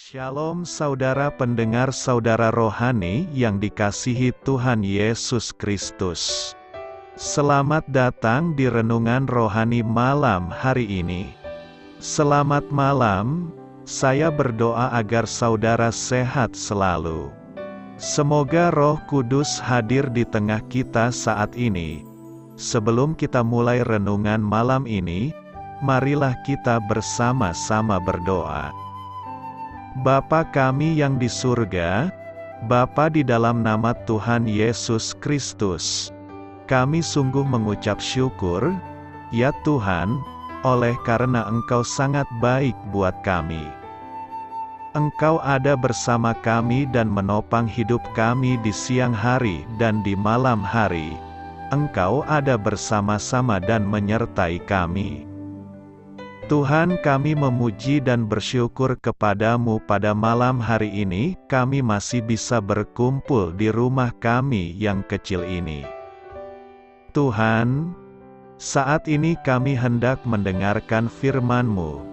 Shalom saudara pendengar saudara rohani yang dikasihi Tuhan Yesus Kristus. Selamat datang di Renungan Rohani malam hari ini. Selamat malam, saya berdoa agar saudara sehat selalu. Semoga Roh Kudus hadir di tengah kita saat ini. Sebelum kita mulai renungan malam ini, marilah kita bersama-sama berdoa. Bapa kami yang di surga, Bapa di dalam nama Tuhan Yesus Kristus, kami sungguh mengucap syukur, ya Tuhan, oleh karena Engkau sangat baik buat kami. Engkau ada bersama kami dan menopang hidup kami di siang hari dan di malam hari. Engkau ada bersama-sama dan menyertai kami. Tuhan, kami memuji dan bersyukur kepadamu pada malam hari ini, kami masih bisa berkumpul di rumah kami yang kecil ini. Tuhan, saat ini kami hendak mendengarkan firman-Mu.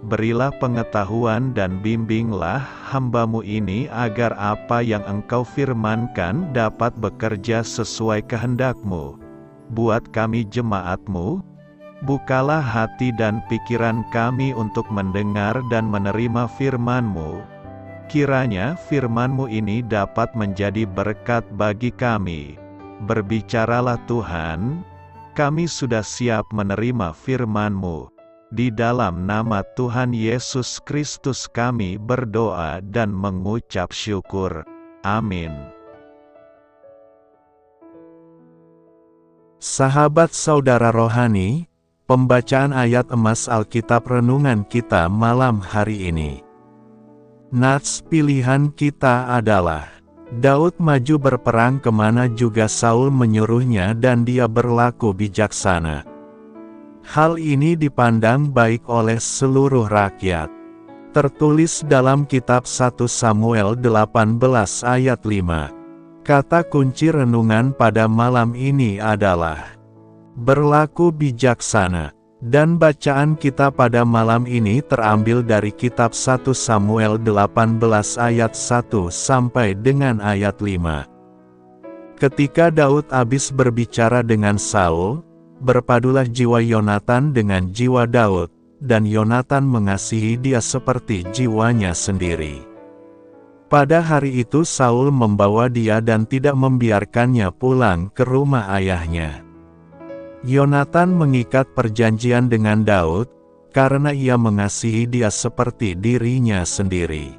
Berilah pengetahuan dan bimbinglah hamba-Mu ini agar apa yang Engkau firmankan dapat bekerja sesuai kehendak-Mu. Buat kami jemaat-Mu, bukalah hati dan pikiran kami untuk mendengar dan menerima firman-Mu. Kiranya firman-Mu ini dapat menjadi berkat bagi kami. Berbicaralah Tuhan, kami sudah siap menerima firman-Mu. Di dalam nama Tuhan Yesus Kristus kami berdoa dan mengucap syukur. Amin. Sahabat saudara rohani, pembacaan ayat emas Alkitab renungan kita malam hari ini. Nats pilihan kita adalah, Daud maju berperang kemana juga Saul menyuruhnya dan dia berlaku bijaksana. Hal ini dipandang baik oleh seluruh rakyat. Tertulis dalam kitab 1 Samuel 18 ayat 5. Kata kunci renungan pada malam ini adalah berlaku bijaksana, dan bacaan kita pada malam ini terambil dari kitab 1 Samuel 18 ayat 1 sampai dengan ayat 5. Ketika Daud habis berbicara dengan Saul, berpadulah jiwa Yonatan dengan jiwa Daud, dan Yonatan mengasihi dia seperti jiwanya sendiri. Pada hari itu Saul membawa dia dan tidak membiarkannya pulang ke rumah ayahnya. Yonatan mengikat perjanjian dengan Daud, karena ia mengasihi dia seperti dirinya sendiri.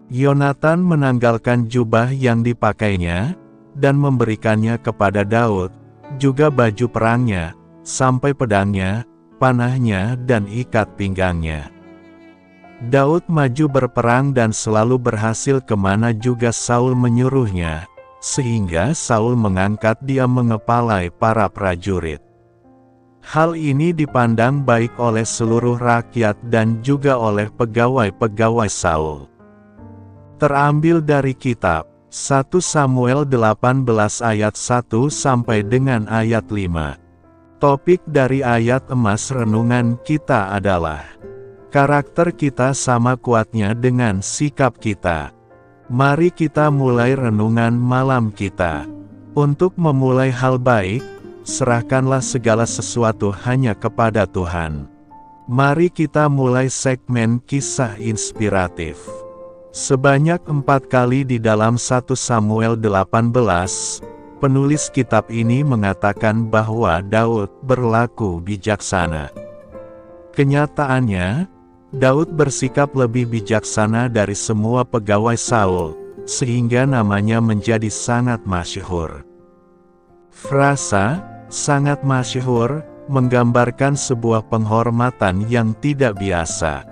Yonatan menanggalkan jubah yang dipakainya, dan memberikannya kepada Daud, juga baju perangnya, sampai pedangnya, panahnya dan ikat pinggangnya. Daud maju berperang dan selalu berhasil kemana juga Saul menyuruhnya, sehingga Saul mengangkat dia mengepalai para prajurit. Hal ini dipandang baik oleh seluruh rakyat dan juga oleh pegawai-pegawai Saul. Terambil dari kitab 1 Samuel 18 ayat 1 sampai dengan ayat 5. Topik dari ayat emas renungan kita adalah, karakter kita sama kuatnya dengan sikap kita. Mari kita mulai renungan malam kita. Untuk memulai hal baik, serahkanlah segala sesuatu hanya kepada Tuhan. Mari kita mulai segmen kisah inspiratif. Sebanyak 4 kali di dalam 1 Samuel 18, penulis kitab ini mengatakan bahwa Daud berlaku bijaksana. Kenyataannya, Daud bersikap lebih bijaksana dari semua pegawai Saul, sehingga namanya menjadi sangat masyhur. Frasa "sangat masyhur" menggambarkan sebuah penghormatan yang tidak biasa.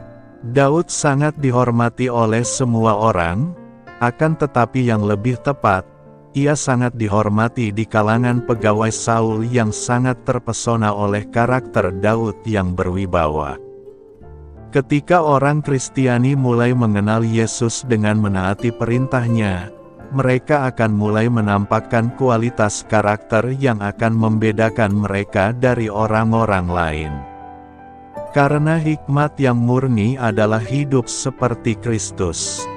Daud sangat dihormati oleh semua orang, akan tetapi yang lebih tepat, ia sangat dihormati di kalangan pegawai Saul yang sangat terpesona oleh karakter Daud yang berwibawa. Ketika orang Kristiani mulai mengenal Yesus dengan menaati perintahnya, mereka akan mulai menampakkan kualitas karakter yang akan membedakan mereka dari orang-orang lain. Karena hikmat yang murni adalah hidup seperti Kristus.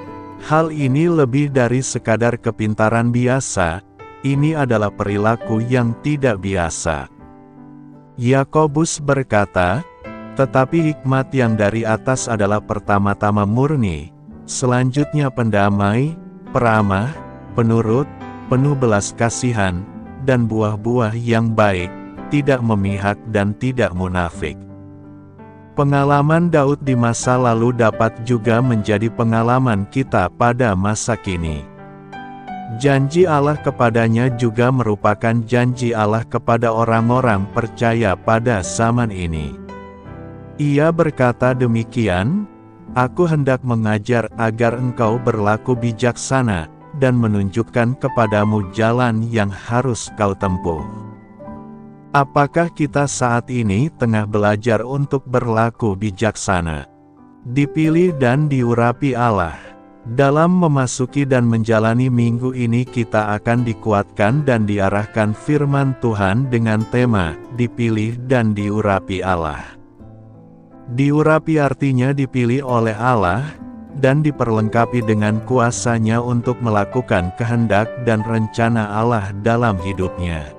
Hal ini lebih dari sekadar kepintaran biasa, ini adalah perilaku yang tidak biasa. Yakobus berkata, tetapi hikmat yang dari atas adalah pertama-tama murni, selanjutnya pendamai, peramah, penurut, penuh belas kasihan, dan buah-buah yang baik, tidak memihak dan tidak munafik. Pengalaman Daud di masa lalu dapat juga menjadi pengalaman kita pada masa kini. Janji Allah kepadanya juga merupakan janji Allah kepada orang-orang percaya pada zaman ini. Ia berkata demikian, "Aku hendak mengajar agar engkau berlaku bijaksana, dan menunjukkan kepadamu jalan yang harus kau tempuh." Apakah kita saat ini tengah belajar untuk berlaku bijaksana? Dipilih dan diurapi Allah. Dalam memasuki dan menjalani minggu ini kita akan dikuatkan dan diarahkan firman Tuhan dengan tema, dipilih dan diurapi Allah. Diurapi artinya dipilih oleh Allah, dan diperlengkapi dengan kuasa-Nya untuk melakukan kehendak dan rencana Allah dalam hidupnya.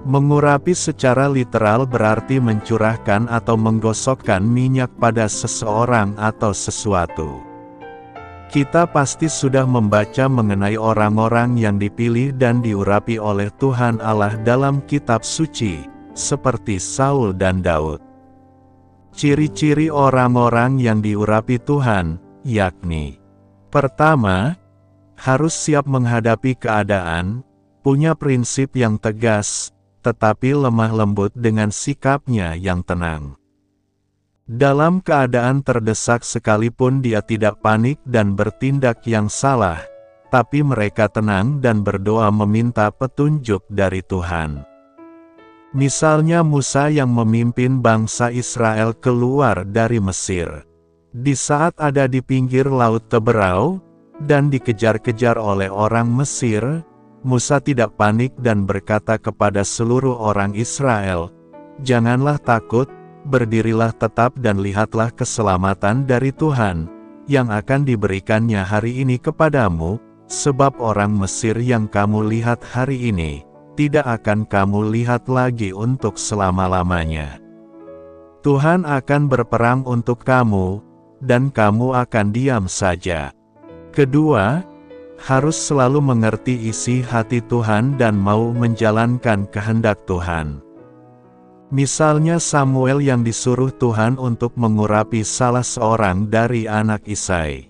Mengurapi secara literal berarti mencurahkan atau menggosokkan minyak pada seseorang atau sesuatu. Kita pasti sudah membaca mengenai orang-orang yang dipilih dan diurapi oleh Tuhan Allah dalam kitab suci, seperti Saul dan Daud. Ciri-ciri orang-orang yang diurapi Tuhan, yakni: pertama, harus siap menghadapi keadaan, punya prinsip yang tegas, tetapi lemah lembut dengan sikapnya yang tenang. Dalam keadaan terdesak sekalipun dia tidak panik dan bertindak yang salah, tapi mereka tenang dan berdoa meminta petunjuk dari Tuhan. Misalnya Musa yang memimpin bangsa Israel keluar dari Mesir. Di saat ada di pinggir Laut Teberau, dan dikejar-kejar oleh orang Mesir, Musa tidak panik dan berkata kepada seluruh orang Israel, "Janganlah takut, berdirilah tetap dan lihatlah keselamatan dari Tuhan, yang akan diberikannya hari ini kepadamu, sebab orang Mesir yang kamu lihat hari ini, tidak akan kamu lihat lagi untuk selama-lamanya. Tuhan akan berperang untuk kamu, dan kamu akan diam saja." Kedua, harus selalu mengerti isi hati Tuhan dan mau menjalankan kehendak Tuhan. Misalnya Samuel yang disuruh Tuhan untuk mengurapi salah seorang dari anak Isai.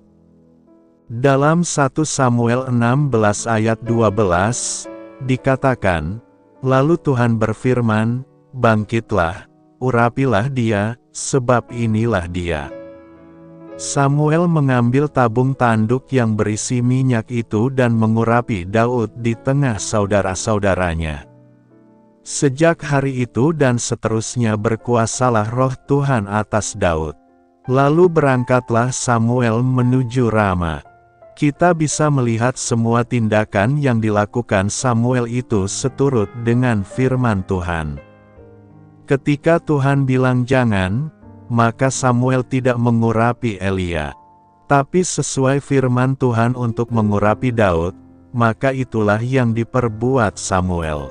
Dalam 1 Samuel 16 ayat 12, dikatakan, "Lalu Tuhan berfirman, bangkitlah, urapilah dia, sebab inilah dia." Samuel mengambil tabung tanduk yang berisi minyak itu dan mengurapi Daud di tengah saudara-saudaranya. Sejak hari itu dan seterusnya berkuasalah roh Tuhan atas Daud. Lalu berangkatlah Samuel menuju Rama. Kita bisa melihat semua tindakan yang dilakukan Samuel itu seturut dengan firman Tuhan. Ketika Tuhan bilang jangan, maka Samuel tidak mengurapi Elia. Tapi sesuai firman Tuhan untuk mengurapi Daud, maka itulah yang diperbuat Samuel.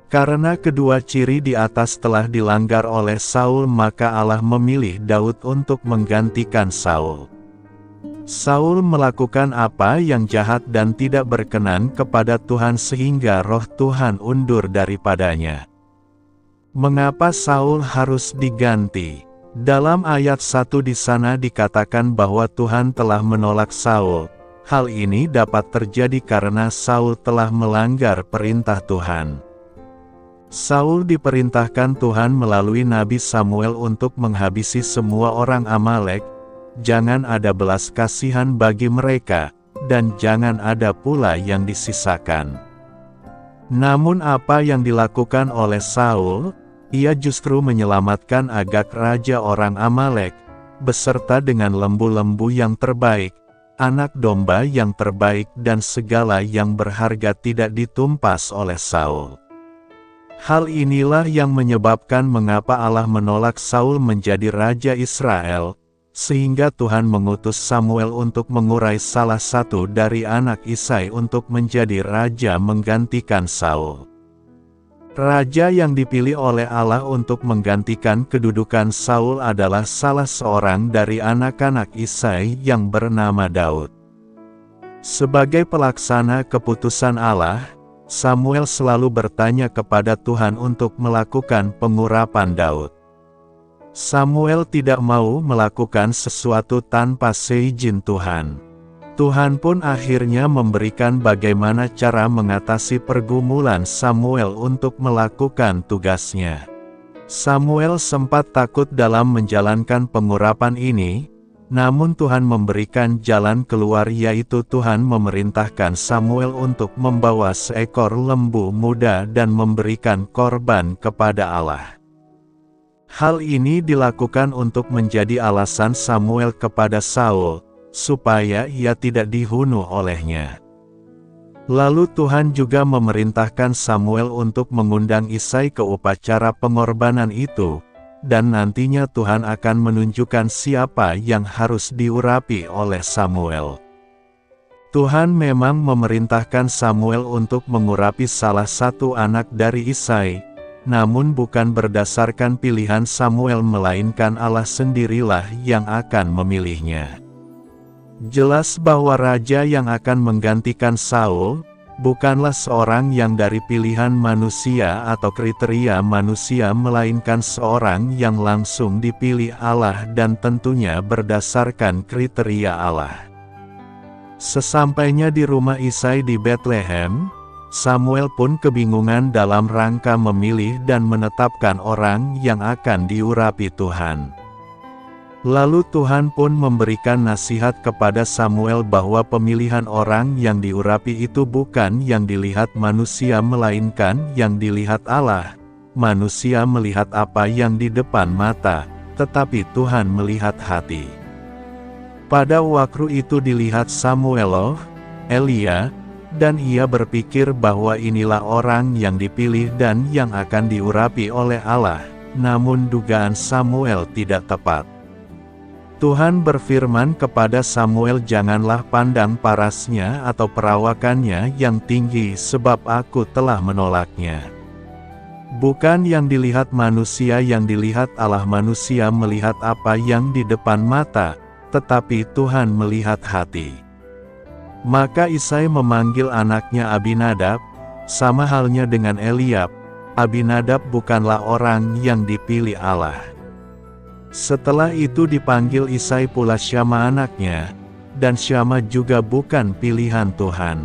Karena kedua ciri di atas telah dilanggar oleh Saul, maka Allah memilih Daud untuk menggantikan Saul. Saul melakukan apa yang jahat dan tidak berkenan kepada Tuhan sehingga roh Tuhan undur daripadanya. Mengapa Saul harus diganti? Dalam ayat 1 di sana dikatakan bahwa Tuhan telah menolak Saul. Hal ini dapat terjadi karena Saul telah melanggar perintah Tuhan. Saul diperintahkan Tuhan melalui Nabi Samuel untuk menghabisi semua orang Amalek. Jangan ada belas kasihan bagi mereka, dan jangan ada pula yang disisakan. Namun apa yang dilakukan oleh Saul? Ia justru menyelamatkan Agag raja orang Amalek, beserta dengan lembu-lembu yang terbaik, anak domba yang terbaik dan segala yang berharga tidak ditumpas oleh Saul. Hal inilah yang menyebabkan mengapa Allah menolak Saul menjadi raja Israel, sehingga Tuhan mengutus Samuel untuk mengurai salah satu dari anak Isai untuk menjadi raja menggantikan Saul. Raja yang dipilih oleh Allah untuk menggantikan kedudukan Saul adalah salah seorang dari anak-anak Isai yang bernama Daud. Sebagai pelaksana keputusan Allah, Samuel selalu bertanya kepada Tuhan untuk melakukan pengurapan Daud. Samuel tidak mau melakukan sesuatu tanpa seizin Tuhan. Tuhan pun akhirnya memberikan bagaimana cara mengatasi pergumulan Samuel untuk melakukan tugasnya. Samuel sempat takut dalam menjalankan pengurapan ini, namun Tuhan memberikan jalan keluar, yaitu Tuhan memerintahkan Samuel untuk membawa seekor lembu muda dan memberikan korban kepada Allah. Hal ini dilakukan untuk menjadi alasan Samuel kepada Saul, supaya ia tidak dibunuh olehnya. Lalu Tuhan juga memerintahkan Samuel untuk mengundang Isai ke upacara pengorbanan itu, dan nantinya Tuhan akan menunjukkan siapa yang harus diurapi oleh Samuel. Tuhan memang memerintahkan Samuel untuk mengurapi salah satu anak dari Isai, namun bukan berdasarkan pilihan Samuel, melainkan Allah sendirilah yang akan memilihnya. Jelas bahwa raja yang akan menggantikan Saul, bukanlah seorang yang dari pilihan manusia atau kriteria manusia, melainkan seorang yang langsung dipilih Allah dan tentunya berdasarkan kriteria Allah. Sesampainya di rumah Isai di Bethlehem, Samuel pun kebingungan dalam rangka memilih dan menetapkan orang yang akan diurapi Tuhan. Lalu Tuhan pun memberikan nasihat kepada Samuel bahwa pemilihan orang yang diurapi itu bukan yang dilihat manusia, melainkan yang dilihat Allah. Manusia melihat apa yang di depan mata, tetapi Tuhan melihat hati. Pada waktu itu dilihat Samuel Elia, dan ia berpikir bahwa inilah orang yang dipilih dan yang akan diurapi oleh Allah, namun dugaan Samuel tidak tepat. Tuhan berfirman kepada Samuel, "Janganlah pandang parasnya atau perawakannya yang tinggi, sebab aku telah menolaknya." Bukan yang dilihat manusia yang dilihat Allah. Manusia melihat apa yang di depan mata, tetapi Tuhan melihat hati. Maka Isai memanggil anaknya Abinadab, sama halnya dengan Eliab. Abinadab bukanlah orang yang dipilih Allah. Setelah itu dipanggil Isai pula Syama anaknya, dan Syama juga bukan pilihan Tuhan.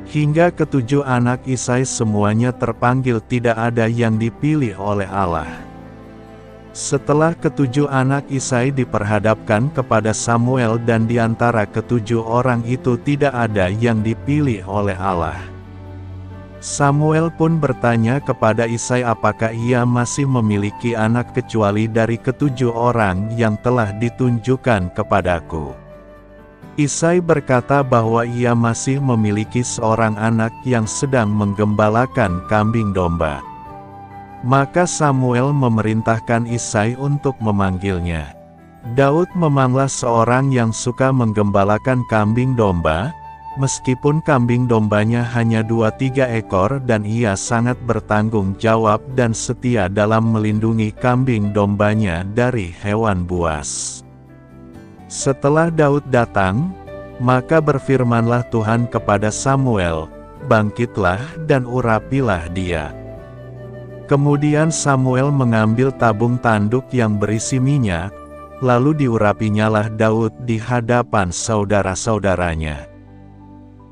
Hingga ketujuh anak Isai semuanya terpanggil, tidak ada yang dipilih oleh Allah. Setelah ketujuh anak Isai diperhadapkan kepada Samuel, dan di antara ketujuh orang itu tidak ada yang dipilih oleh Allah. Samuel pun bertanya kepada Isai apakah ia masih memiliki anak kecuali dari ketujuh orang yang telah ditunjukkan kepadaku. Isai berkata bahwa ia masih memiliki seorang anak yang sedang menggembalakan kambing domba. Maka Samuel memerintahkan Isai untuk memanggilnya. Daud memanglah seorang yang suka menggembalakan kambing domba, meskipun kambing dombanya hanya 2-3 ekor, dan ia sangat bertanggung jawab dan setia dalam melindungi kambing dombanya dari hewan buas. Setelah Daud datang, maka berfirmanlah Tuhan kepada Samuel, "Bangkitlah dan urapilah dia." Kemudian Samuel mengambil tabung tanduk yang berisi minyak, lalu diurapinyalah Daud di hadapan saudara-saudaranya.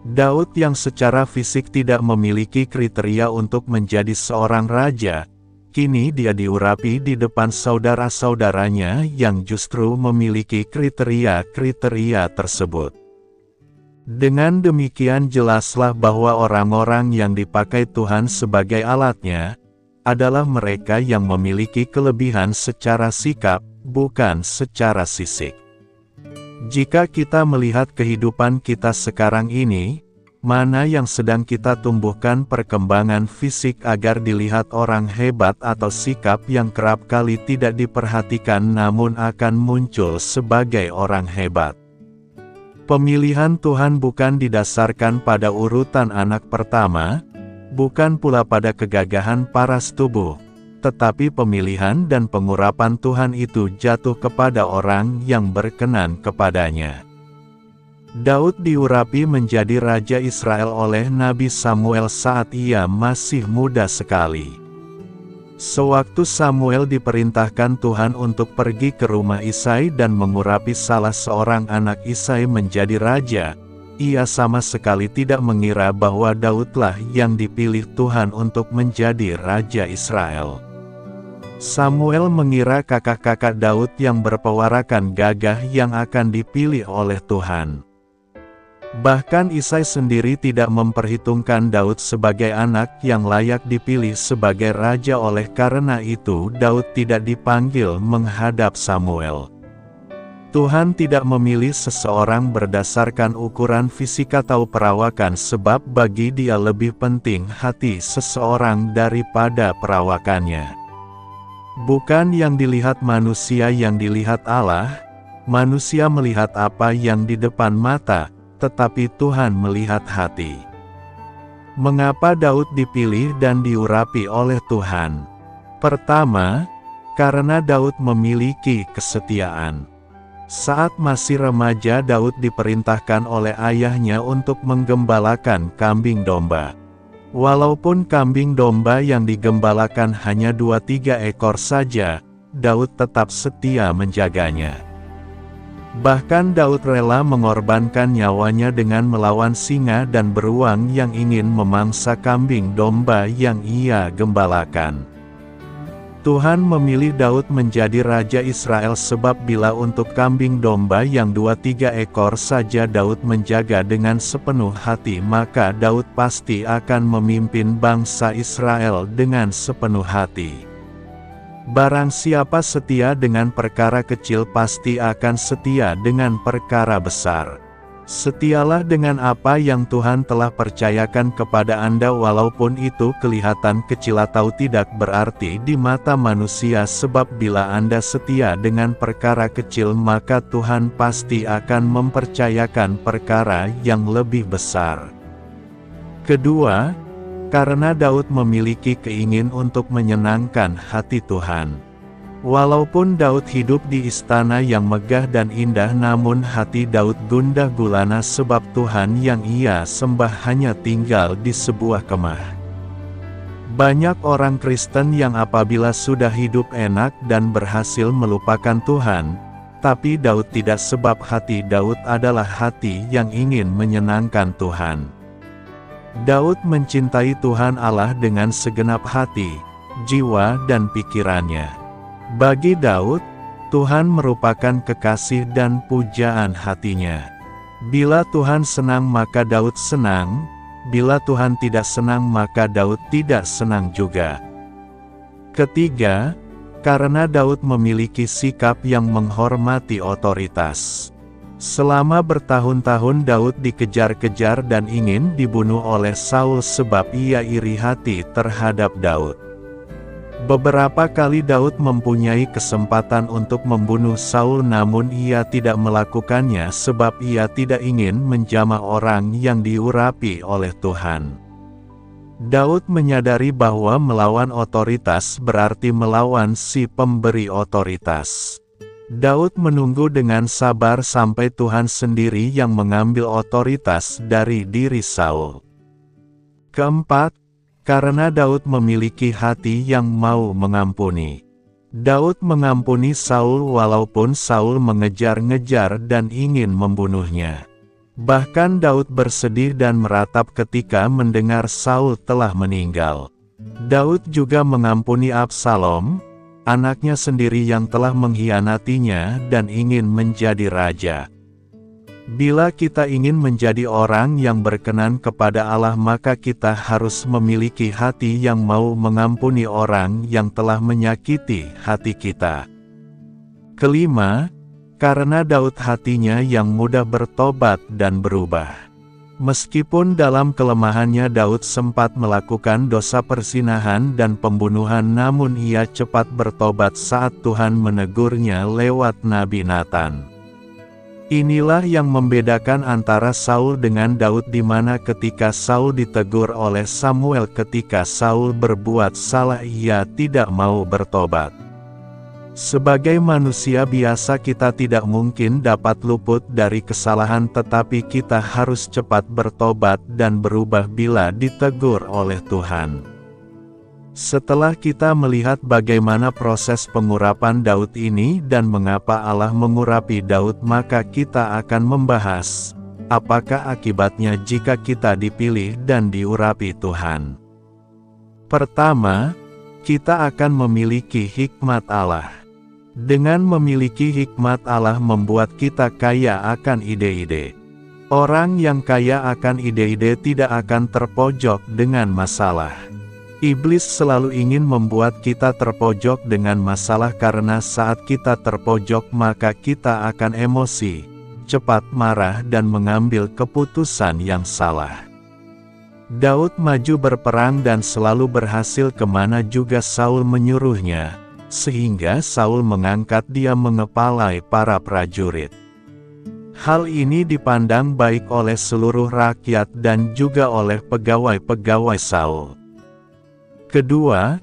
Daud yang secara fisik tidak memiliki kriteria untuk menjadi seorang raja, kini dia diurapi di depan saudara-saudaranya yang justru memiliki kriteria-kriteria tersebut. Dengan demikian jelaslah bahwa orang-orang yang dipakai Tuhan sebagai alatnya, adalah mereka yang memiliki kelebihan secara sikap, bukan secara fisik. Jika kita melihat kehidupan kita sekarang ini, Mana yang sedang kita tumbuhkan perkembangan fisik agar dilihat orang hebat atau sikap yang kerap kali tidak diperhatikan namun akan muncul sebagai orang hebat. Pemilihan Tuhan bukan didasarkan pada urutan anak pertama, bukan pula pada kegagahan paras tubuh, tetapi pemilihan dan pengurapan Tuhan itu jatuh kepada orang yang berkenan kepadanya. Daud diurapi menjadi Raja Israel oleh Nabi Samuel saat ia masih muda sekali. Sewaktu Samuel diperintahkan Tuhan untuk pergi ke rumah Isai dan mengurapi salah seorang anak Isai menjadi raja, ia sama sekali tidak mengira bahwa Daudlah yang dipilih Tuhan untuk menjadi Raja Israel. Samuel mengira kakak-kakak Daud yang berpewarakan gagah yang akan dipilih oleh Tuhan. Bahkan Isai sendiri tidak memperhitungkan Daud sebagai anak yang layak dipilih sebagai raja. Oleh karena itu Daud tidak dipanggil menghadap Samuel. Tuhan tidak memilih seseorang berdasarkan ukuran fisik atau perawakan sebab bagi Dia lebih penting hati seseorang daripada perawakannya. Bukan yang dilihat manusia yang dilihat Allah, manusia melihat apa yang di depan mata, tetapi Tuhan melihat hati. Mengapa Daud dipilih dan diurapi oleh Tuhan? Pertama, karena Daud memiliki kesetiaan. Saat masih remaja Daud diperintahkan oleh ayahnya untuk menggembalakan kambing domba. Walaupun kambing domba yang digembalakan hanya 2-3 ekor saja, Daud tetap setia menjaganya. Bahkan Daud rela mengorbankan nyawanya dengan melawan singa dan beruang yang ingin memangsa kambing domba yang ia gembalakan. Tuhan memilih Daud menjadi Raja Israel sebab bila untuk kambing domba yang 2-3 ekor saja Daud menjaga dengan sepenuh hati, maka Daud pasti akan memimpin bangsa Israel dengan sepenuh hati. Barang siapa setia dengan perkara kecil pasti akan setia dengan perkara besar. Setialah dengan apa yang Tuhan telah percayakan kepada Anda walaupun itu kelihatan kecil atau tidak berarti di mata manusia, sebab bila Anda setia dengan perkara kecil maka Tuhan pasti akan mempercayakan perkara yang lebih besar. Kedua, karena Daud memiliki keinginan untuk menyenangkan hati Tuhan. Walaupun Daud hidup di istana yang megah dan indah, namun hati Daud gundah gulana sebab Tuhan yang ia sembah hanya tinggal di sebuah kemah. Banyak orang Kristen yang apabila sudah hidup enak dan berhasil melupakan Tuhan, tapi Daud tidak, sebab hati Daud adalah hati yang ingin menyenangkan Tuhan. Daud mencintai Tuhan Allah dengan segenap hati, jiwa dan pikirannya. Bagi Daud, Tuhan merupakan kekasih dan pujaan hatinya. Bila Tuhan senang maka Daud senang, bila Tuhan tidak senang maka Daud tidak senang juga. Ketiga, karena Daud memiliki sikap yang menghormati otoritas. Selama bertahun-tahun Daud dikejar-kejar dan ingin dibunuh oleh Saul sebab ia iri hati terhadap Daud. Beberapa kali Daud mempunyai kesempatan untuk membunuh Saul namun ia tidak melakukannya sebab ia tidak ingin menjamah orang yang diurapi oleh Tuhan. Daud menyadari bahwa melawan otoritas berarti melawan si pemberi otoritas. Daud menunggu dengan sabar sampai Tuhan sendiri yang mengambil otoritas dari diri Saul. Keempat, karena Daud memiliki hati yang mau mengampuni. Daud mengampuni Saul walaupun Saul mengejar-ngejar dan ingin membunuhnya. Bahkan Daud bersedih dan meratap ketika mendengar Saul telah meninggal. Daud juga mengampuni Absalom, anaknya sendiri yang telah mengkhianatinya dan ingin menjadi raja. Bila kita ingin menjadi orang yang berkenan kepada Allah maka kita harus memiliki hati yang mau mengampuni orang yang telah menyakiti hati kita. Kelima, karena Daud hatinya yang mudah bertobat dan berubah. Meskipun dalam kelemahannya Daud sempat melakukan dosa perzinahan dan pembunuhan, namun ia cepat bertobat saat Tuhan menegurnya lewat Nabi Nathan. Inilah yang membedakan antara Saul dengan Daud, di mana ketika Saul ditegur oleh Samuel ketika Saul berbuat salah, ia tidak mau bertobat. Sebagai manusia biasa kita tidak mungkin dapat luput dari kesalahan, tetapi kita harus cepat bertobat dan berubah bila ditegur oleh Tuhan. Setelah kita melihat bagaimana proses pengurapan Daud ini dan mengapa Allah mengurapi Daud, maka kita akan membahas, apakah akibatnya jika kita dipilih dan diurapi Tuhan. Pertama, kita akan memiliki hikmat Allah. Dengan memiliki hikmat Allah membuat kita kaya akan ide-ide. Orang yang kaya akan ide-ide tidak akan terpojok dengan masalah. Iblis selalu ingin membuat kita terpojok dengan masalah, karena saat kita terpojok maka kita akan emosi, cepat marah dan mengambil keputusan yang salah. Daud maju berperang dan selalu berhasil kemana juga Saul menyuruhnya, sehingga Saul mengangkat dia mengepalai para prajurit. Hal ini dipandang baik oleh seluruh rakyat dan juga oleh pegawai-pegawai Saul. Kedua,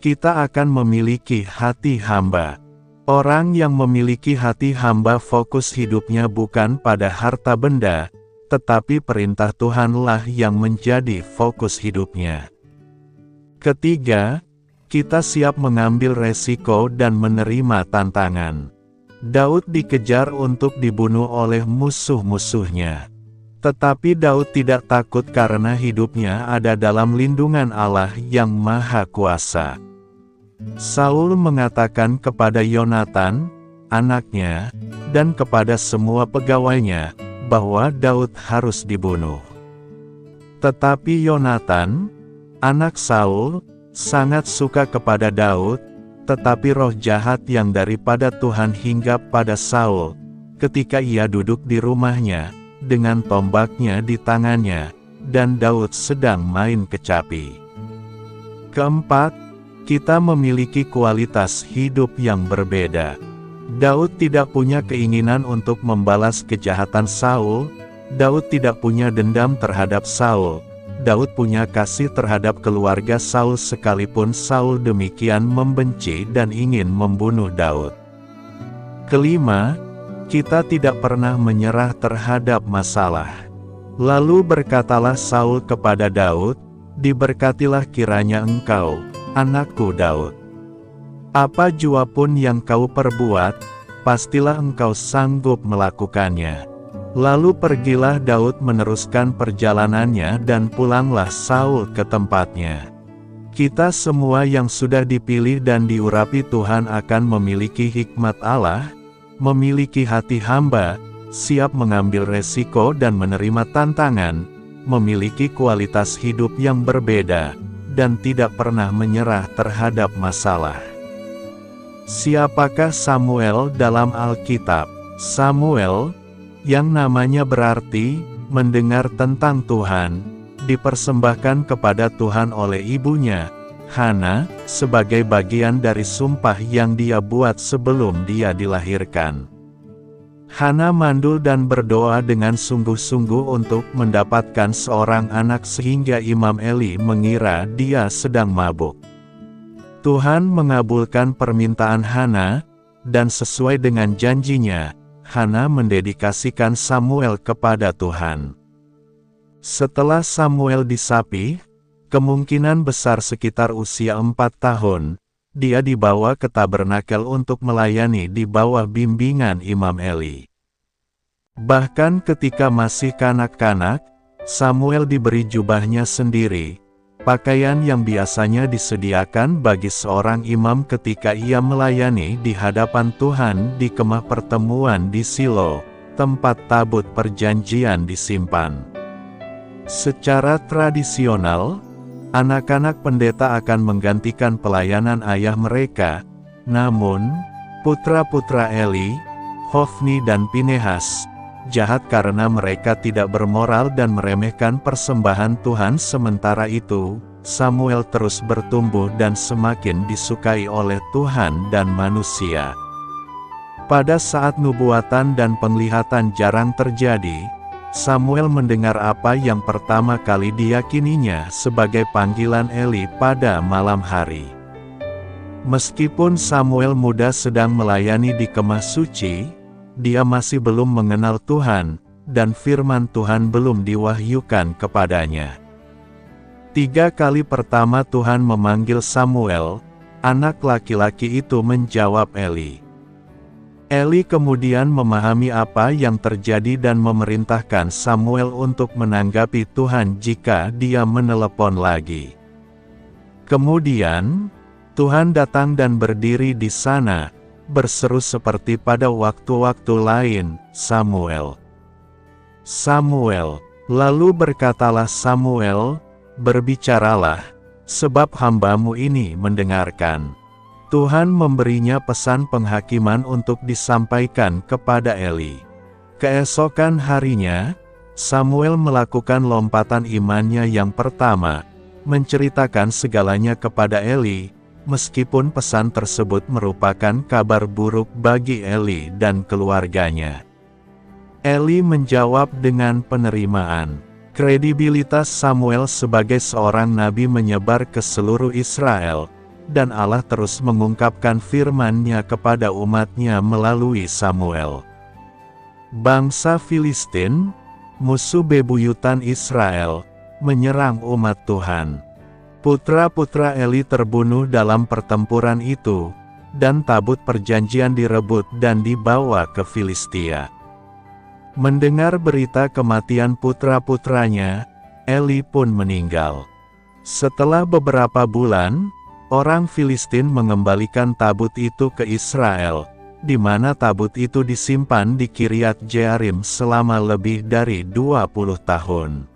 kita akan memiliki hati hamba. Orang yang memiliki hati hamba fokus hidupnya bukan pada harta benda, tetapi perintah Tuhanlah yang menjadi fokus hidupnya. Ketiga, kita siap mengambil resiko dan menerima tantangan. Daud dikejar untuk dibunuh oleh musuh-musuhnya. Tetapi Daud tidak takut karena hidupnya ada dalam lindungan Allah yang Maha Kuasa. Saul mengatakan kepada Yonatan, anaknya, dan kepada semua pegawainya, bahwa Daud harus dibunuh. Tetapi Yonatan, anak Saul, sangat suka kepada Daud, tetapi roh jahat yang daripada Tuhan hinggap pada Saul, ketika ia duduk di rumahnya, dengan tombaknya di tangannya, dan Daud sedang main kecapi. Keempat, kita memiliki kualitas hidup yang berbeda. Daud tidak punya keinginan untuk membalas kejahatan Saul. Daud tidak punya dendam terhadap Saul. Daud punya kasih terhadap keluarga Saul sekalipun Saul demikian membenci dan ingin membunuh Daud. Kelima, kita tidak pernah menyerah terhadap masalah. Lalu berkatalah Saul kepada Daud, diberkatilah kiranya engkau, anakku Daud. Apa jua pun yang kau perbuat, pastilah engkau sanggup melakukannya. Lalu pergilah Daud meneruskan perjalanannya dan pulanglah Saul ke tempatnya. Kita semua yang sudah dipilih dan diurapi Tuhan akan memiliki hikmat Allah, memiliki hati hamba, siap mengambil resiko dan menerima tantangan, memiliki kualitas hidup yang berbeda, dan tidak pernah menyerah terhadap masalah. Siapakah Samuel dalam Alkitab? Samuel, yang namanya berarti mendengar tentang Tuhan, dipersembahkan kepada Tuhan oleh ibunya, Hana, sebagai bagian dari sumpah yang dia buat sebelum dia dilahirkan. Hana mandul dan berdoa dengan sungguh-sungguh untuk mendapatkan seorang anak sehingga Imam Eli mengira dia sedang mabuk. Tuhan mengabulkan permintaan Hana, dan sesuai dengan janjinya, Hana mendedikasikan Samuel kepada Tuhan. Setelah Samuel disapi, kemungkinan besar sekitar usia 4 tahun, dia dibawa ke tabernakel untuk melayani di bawah bimbingan Imam Eli. Bahkan ketika masih kanak-kanak, Samuel diberi jubahnya sendiri, pakaian yang biasanya disediakan bagi seorang imam ketika ia melayani di hadapan Tuhan di kemah pertemuan di Silo, tempat tabut perjanjian disimpan. Secara tradisional, anak-anak pendeta akan menggantikan pelayanan ayah mereka, namun, putra-putra Eli, Hofni dan Pinehas, jahat karena mereka tidak bermoral dan meremehkan persembahan Tuhan. Sementara itu, Samuel terus bertumbuh dan semakin disukai oleh Tuhan dan manusia. Pada saat nubuatan dan penglihatan jarang terjadi, Samuel mendengar apa yang pertama kali diyakininya sebagai panggilan Eli pada malam hari. Meskipun Samuel muda sedang melayani di kemah suci, dia masih belum mengenal Tuhan, dan firman Tuhan belum diwahyukan kepadanya. 3 kali pertama Tuhan memanggil Samuel, anak laki-laki itu menjawab Eli. Eli kemudian memahami apa yang terjadi dan memerintahkan Samuel untuk menanggapi Tuhan jika dia menelepon lagi. Kemudian, Tuhan datang dan berdiri di sana, berseru seperti pada waktu-waktu lain, "Samuel, Samuel." Lalu berkatalah Samuel, "Berbicaralah, sebab hambamu ini mendengarkan." Tuhan memberinya pesan penghakiman untuk disampaikan kepada Eli. Keesokan harinya, Samuel melakukan lompatan imannya yang pertama, menceritakan segalanya kepada Eli, meskipun pesan tersebut merupakan kabar buruk bagi Eli dan keluarganya. Eli menjawab dengan penerimaan. Kredibilitas Samuel sebagai seorang nabi menyebar ke seluruh Israel, dan Allah terus mengungkapkan firman-Nya kepada umat-Nya melalui Samuel. Bangsa Filistin, musuh bebuyutan Israel, menyerang umat Tuhan. Putra-putra Eli terbunuh dalam pertempuran itu, dan tabut perjanjian direbut dan dibawa ke Filistia. Mendengar berita kematian putra-putranya, Eli pun meninggal. Setelah beberapa bulan, orang Filistin mengembalikan tabut itu ke Israel, di mana tabut itu disimpan di Kiryat Jearim selama lebih dari 20 tahun.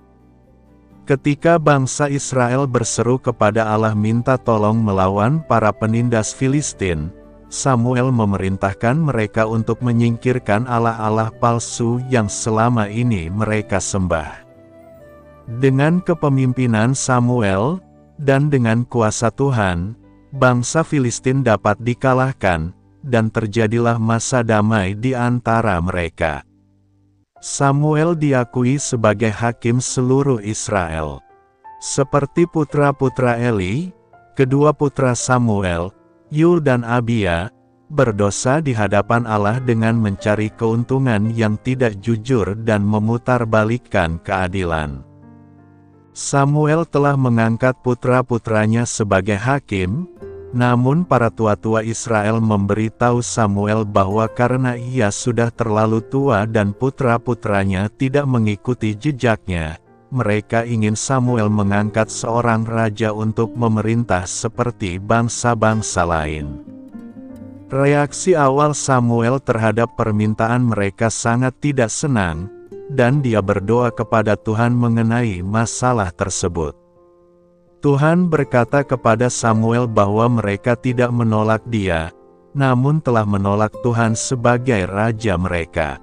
Ketika bangsa Israel berseru kepada Allah minta tolong melawan para penindas Filistin, Samuel memerintahkan mereka untuk menyingkirkan allah-allah palsu yang selama ini mereka sembah. Dengan kepemimpinan Samuel, dan dengan kuasa Tuhan, bangsa Filistin dapat dikalahkan, dan terjadilah masa damai di antara mereka. Samuel diakui sebagai hakim seluruh Israel. Seperti putra-putra Eli, kedua putra Samuel, Yul dan Abia, berdosa di hadapan Allah dengan mencari keuntungan yang tidak jujur dan memutarbalikkan keadilan. Samuel telah mengangkat putra-putranya sebagai hakim, namun para tua-tua Israel memberitahu Samuel bahwa karena ia sudah terlalu tua dan putra-putranya tidak mengikuti jejaknya, mereka ingin Samuel mengangkat seorang raja untuk memerintah seperti bangsa-bangsa lain. Reaksi awal Samuel terhadap permintaan mereka sangat tidak senang, dan dia berdoa kepada Tuhan mengenai masalah tersebut. Tuhan berkata kepada Samuel bahwa mereka tidak menolak dia, namun telah menolak Tuhan sebagai raja mereka.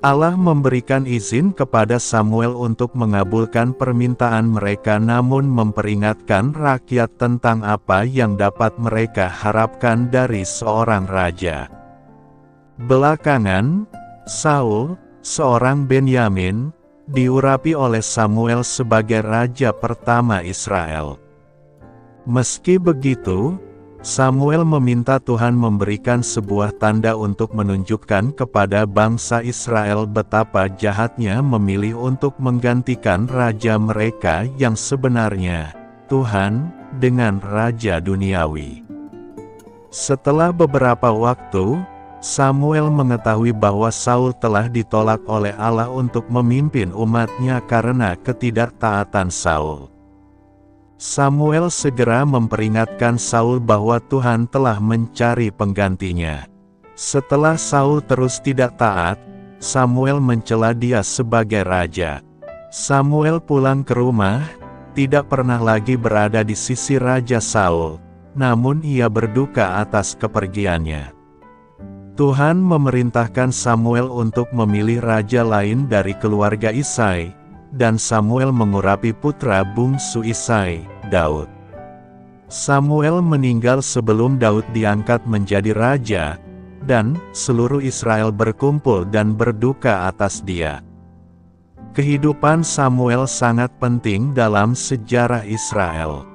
Allah memberikan izin kepada Samuel untuk mengabulkan permintaan mereka namun memperingatkan rakyat tentang apa yang dapat mereka harapkan dari seorang raja. Belakangan, Saul, seorang Benyamin, diurapi oleh Samuel sebagai raja pertama Israel. Meski begitu, Samuel meminta Tuhan memberikan sebuah tanda untuk menunjukkan kepada bangsa Israel betapa jahatnya memilih untuk menggantikan raja mereka yang sebenarnya, Tuhan, dengan raja duniawi. Setelah beberapa waktu, Samuel mengetahui bahwa Saul telah ditolak oleh Allah untuk memimpin umatnya karena ketidaktaatan Saul. Samuel segera memperingatkan Saul bahwa Tuhan telah mencari penggantinya. Setelah Saul terus tidak taat, Samuel mencela dia sebagai raja. Samuel pulang ke rumah, tidak pernah lagi berada di sisi Raja Saul, namun ia berduka atas kepergiannya. Tuhan memerintahkan Samuel untuk memilih raja lain dari keluarga Isai, dan Samuel mengurapi putra bungsu Isai, Daud. Samuel meninggal sebelum Daud diangkat menjadi raja, dan seluruh Israel berkumpul dan berduka atas dia. Kehidupan Samuel sangat penting dalam sejarah Israel.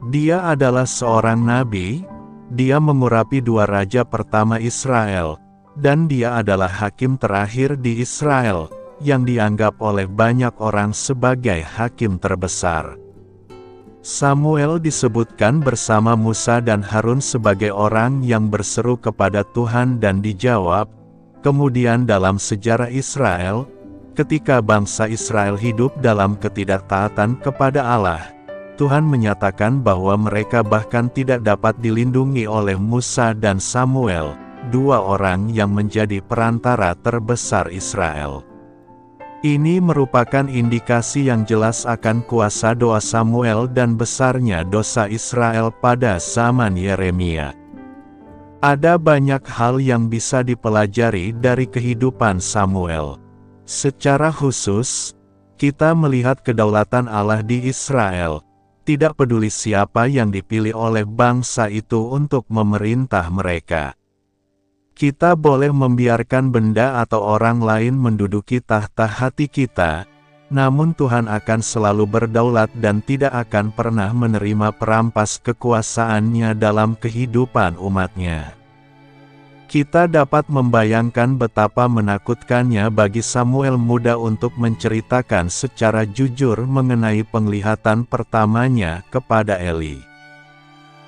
Dia adalah seorang nabi, dia mengurapi dua raja pertama Israel, dan dia adalah hakim terakhir di Israel, yang dianggap oleh banyak orang sebagai hakim terbesar. Samuel disebutkan bersama Musa dan Harun sebagai orang yang berseru kepada Tuhan dan dijawab. Kemudian dalam sejarah Israel, ketika bangsa Israel hidup dalam ketidaktaatan kepada Allah, Tuhan menyatakan bahwa mereka bahkan tidak dapat dilindungi oleh Musa dan Samuel, dua orang yang menjadi perantara terbesar Israel. Ini merupakan indikasi yang jelas akan kuasa doa Samuel dan besarnya dosa Israel pada zaman Yeremia. Ada banyak hal yang bisa dipelajari dari kehidupan Samuel. Secara khusus, kita melihat kedaulatan Allah di Israel. Tidak peduli siapa yang dipilih oleh bangsa itu untuk memerintah mereka. Kita boleh membiarkan benda atau orang lain menduduki tahta hati kita, namun Tuhan akan selalu berdaulat dan tidak akan pernah menerima perampas kekuasaannya dalam kehidupan umatnya. Kita dapat membayangkan betapa menakutkannya bagi Samuel muda untuk menceritakan secara jujur mengenai penglihatan pertamanya kepada Eli.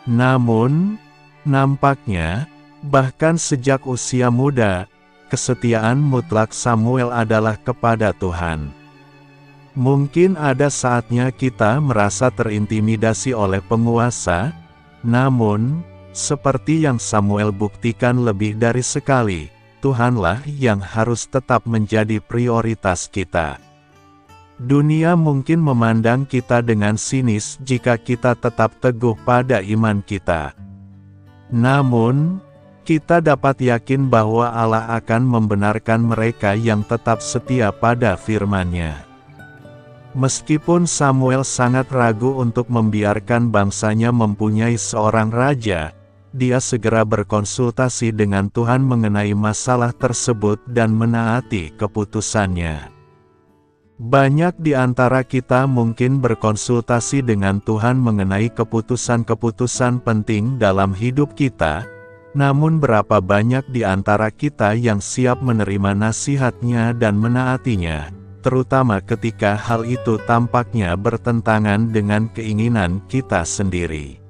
Namun, nampaknya, bahkan sejak usia muda, kesetiaan mutlak Samuel adalah kepada Tuhan. Mungkin ada saatnya kita merasa terintimidasi oleh penguasa, namun, seperti yang Samuel buktikan lebih dari sekali, Tuhanlah yang harus tetap menjadi prioritas kita. Dunia mungkin memandang kita dengan sinis jika kita tetap teguh pada iman kita. Namun, kita dapat yakin bahwa Allah akan membenarkan mereka yang tetap setia pada firman-Nya. Meskipun Samuel sangat ragu untuk membiarkan bangsanya mempunyai seorang raja, dia segera berkonsultasi dengan Tuhan mengenai masalah tersebut dan menaati keputusannya. Banyak di antara kita mungkin berkonsultasi dengan Tuhan mengenai keputusan-keputusan penting dalam hidup kita, namun berapa banyak di antara kita yang siap menerima nasihat-Nya dan menaatinya, terutama ketika hal itu tampaknya bertentangan dengan keinginan kita sendiri.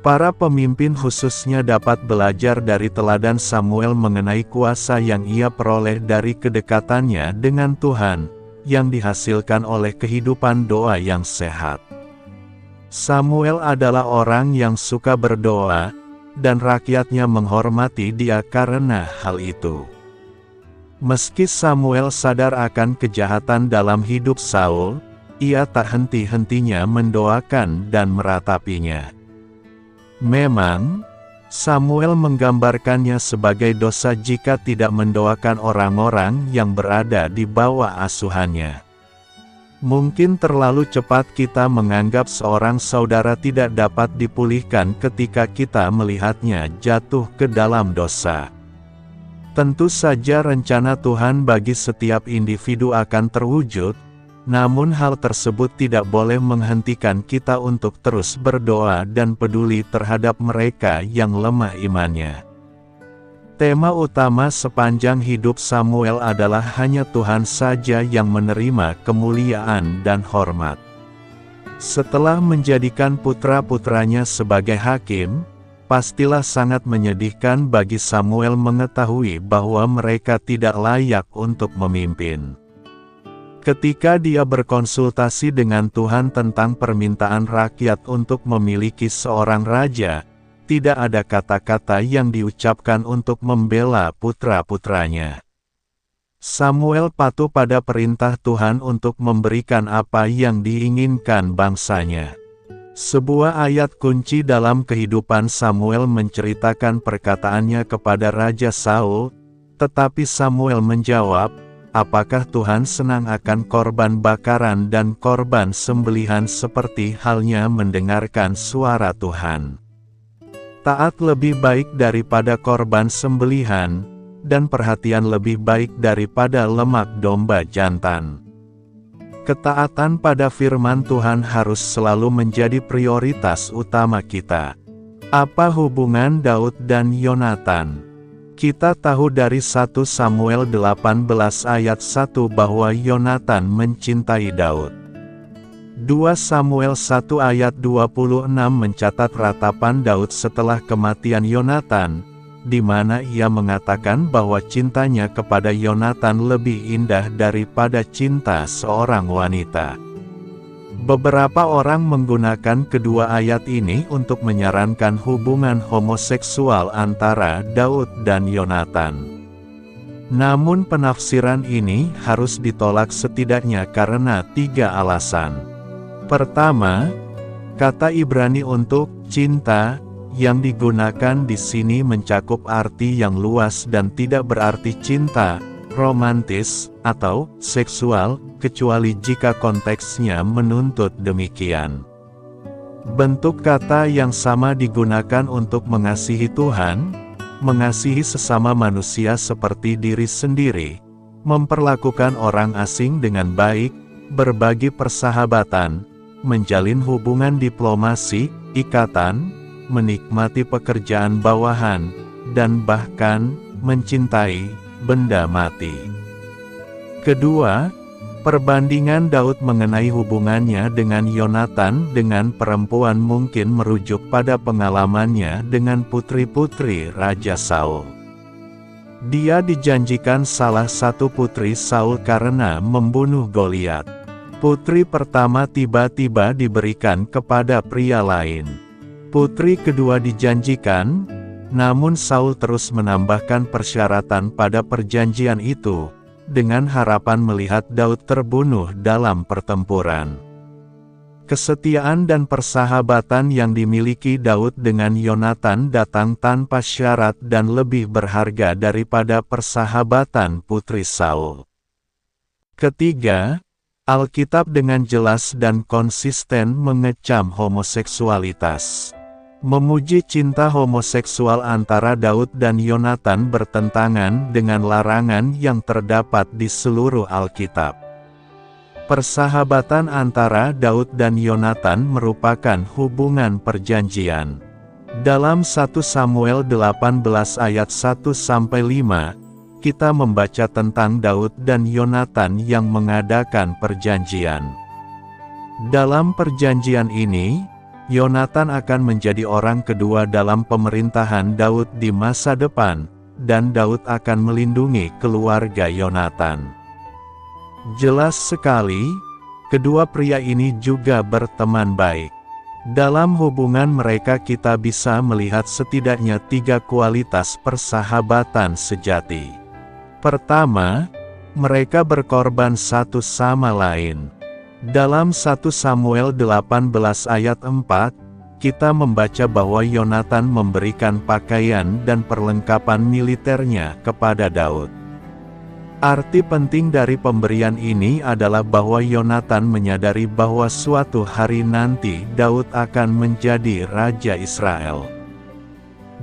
Para pemimpin khususnya dapat belajar dari teladan Samuel mengenai kuasa yang ia peroleh dari kedekatannya dengan Tuhan, yang dihasilkan oleh kehidupan doa yang sehat. Samuel adalah orang yang suka berdoa, dan rakyatnya menghormati dia karena hal itu. Meski Samuel sadar akan kejahatan dalam hidup Saul, ia tak henti-hentinya mendoakan dan meratapinya. Memang, Samuel menggambarkannya sebagai dosa jika tidak mendoakan orang-orang yang berada di bawah asuhannya. Mungkin terlalu cepat kita menganggap seorang saudara tidak dapat dipulihkan ketika kita melihatnya jatuh ke dalam dosa. Tentu saja rencana Tuhan bagi setiap individu akan terwujud, namun hal tersebut tidak boleh menghentikan kita untuk terus berdoa dan peduli terhadap mereka yang lemah imannya. Tema utama sepanjang hidup Samuel adalah hanya Tuhan saja yang menerima kemuliaan dan hormat. Setelah menjadikan putra-putranya sebagai hakim, pastilah sangat menyedihkan bagi Samuel mengetahui bahwa mereka tidak layak untuk memimpin. Ketika dia berkonsultasi dengan Tuhan tentang permintaan rakyat untuk memiliki seorang raja, tidak ada kata-kata yang diucapkan untuk membela putra-putranya. Samuel patuh pada perintah Tuhan untuk memberikan apa yang diinginkan bangsanya. Sebuah ayat kunci dalam kehidupan Samuel menceritakan perkataannya kepada Raja Saul, tetapi Samuel menjawab, "Apakah Tuhan senang akan korban bakaran dan korban sembelihan seperti halnya mendengarkan suara Tuhan? Taat lebih baik daripada korban sembelihan, dan perhatian lebih baik daripada lemak domba jantan." Ketaatan pada firman Tuhan harus selalu menjadi prioritas utama kita. Apa hubungan Daud dan Yonatan? Kita tahu dari 1 Samuel 18 ayat 1 bahwa Yonatan mencintai Daud. 2 Samuel 1 ayat 26 mencatat ratapan Daud setelah kematian Yonatan, di mana ia mengatakan bahwa cintanya kepada Yonatan lebih indah daripada cinta seorang wanita. Beberapa orang menggunakan kedua ayat ini untuk menyarankan hubungan homoseksual antara Daud dan Yonatan. Namun penafsiran ini harus ditolak setidaknya karena 3 alasan. Pertama, kata Ibrani untuk cinta yang digunakan di sini mencakup arti yang luas dan tidak berarti cinta, romantis, atau seksual, kecuali jika konteksnya menuntut demikian. Bentuk kata yang sama digunakan untuk mengasihi Tuhan, mengasihi sesama manusia seperti diri sendiri, memperlakukan orang asing dengan baik, berbagi persahabatan, menjalin hubungan diplomasi, ikatan, menikmati pekerjaan bawahan, dan bahkan mencintai benda mati. Kedua, perbandingan Daud mengenai hubungannya dengan Yonatan dengan perempuan mungkin merujuk pada pengalamannya dengan putri-putri Raja Saul. Dia dijanjikan salah satu putri Saul karena membunuh Goliat. Putri pertama tiba-tiba diberikan kepada pria lain. Putri kedua dijanjikan, namun Saul terus menambahkan persyaratan pada perjanjian itu, dengan harapan melihat Daud terbunuh dalam pertempuran. Kesetiaan dan persahabatan yang dimiliki Daud dengan Yonatan datang tanpa syarat dan lebih berharga daripada persahabatan putri Saul. Ketiga, Alkitab dengan jelas dan konsisten mengecam homoseksualitas. Memuji cinta homoseksual antara Daud dan Yonatan bertentangan dengan larangan yang terdapat di seluruh Alkitab. Persahabatan antara Daud dan Yonatan merupakan hubungan perjanjian. Dalam 1 Samuel 18 ayat 1-5, kita membaca tentang Daud dan Yonatan yang mengadakan perjanjian. Dalam perjanjian ini, Yonatan akan menjadi orang kedua dalam pemerintahan Daud di masa depan, dan Daud akan melindungi keluarga Yonatan. Jelas sekali, kedua pria ini juga berteman baik. Dalam hubungan mereka kita bisa melihat setidaknya 3 kualitas persahabatan sejati. Pertama, mereka berkorban satu sama lain. Dalam 1 Samuel 18 ayat 4, kita membaca bahwa Yonatan memberikan pakaian dan perlengkapan militernya kepada Daud. Arti penting dari pemberian ini adalah bahwa Yonatan menyadari bahwa suatu hari nanti Daud akan menjadi Raja Israel.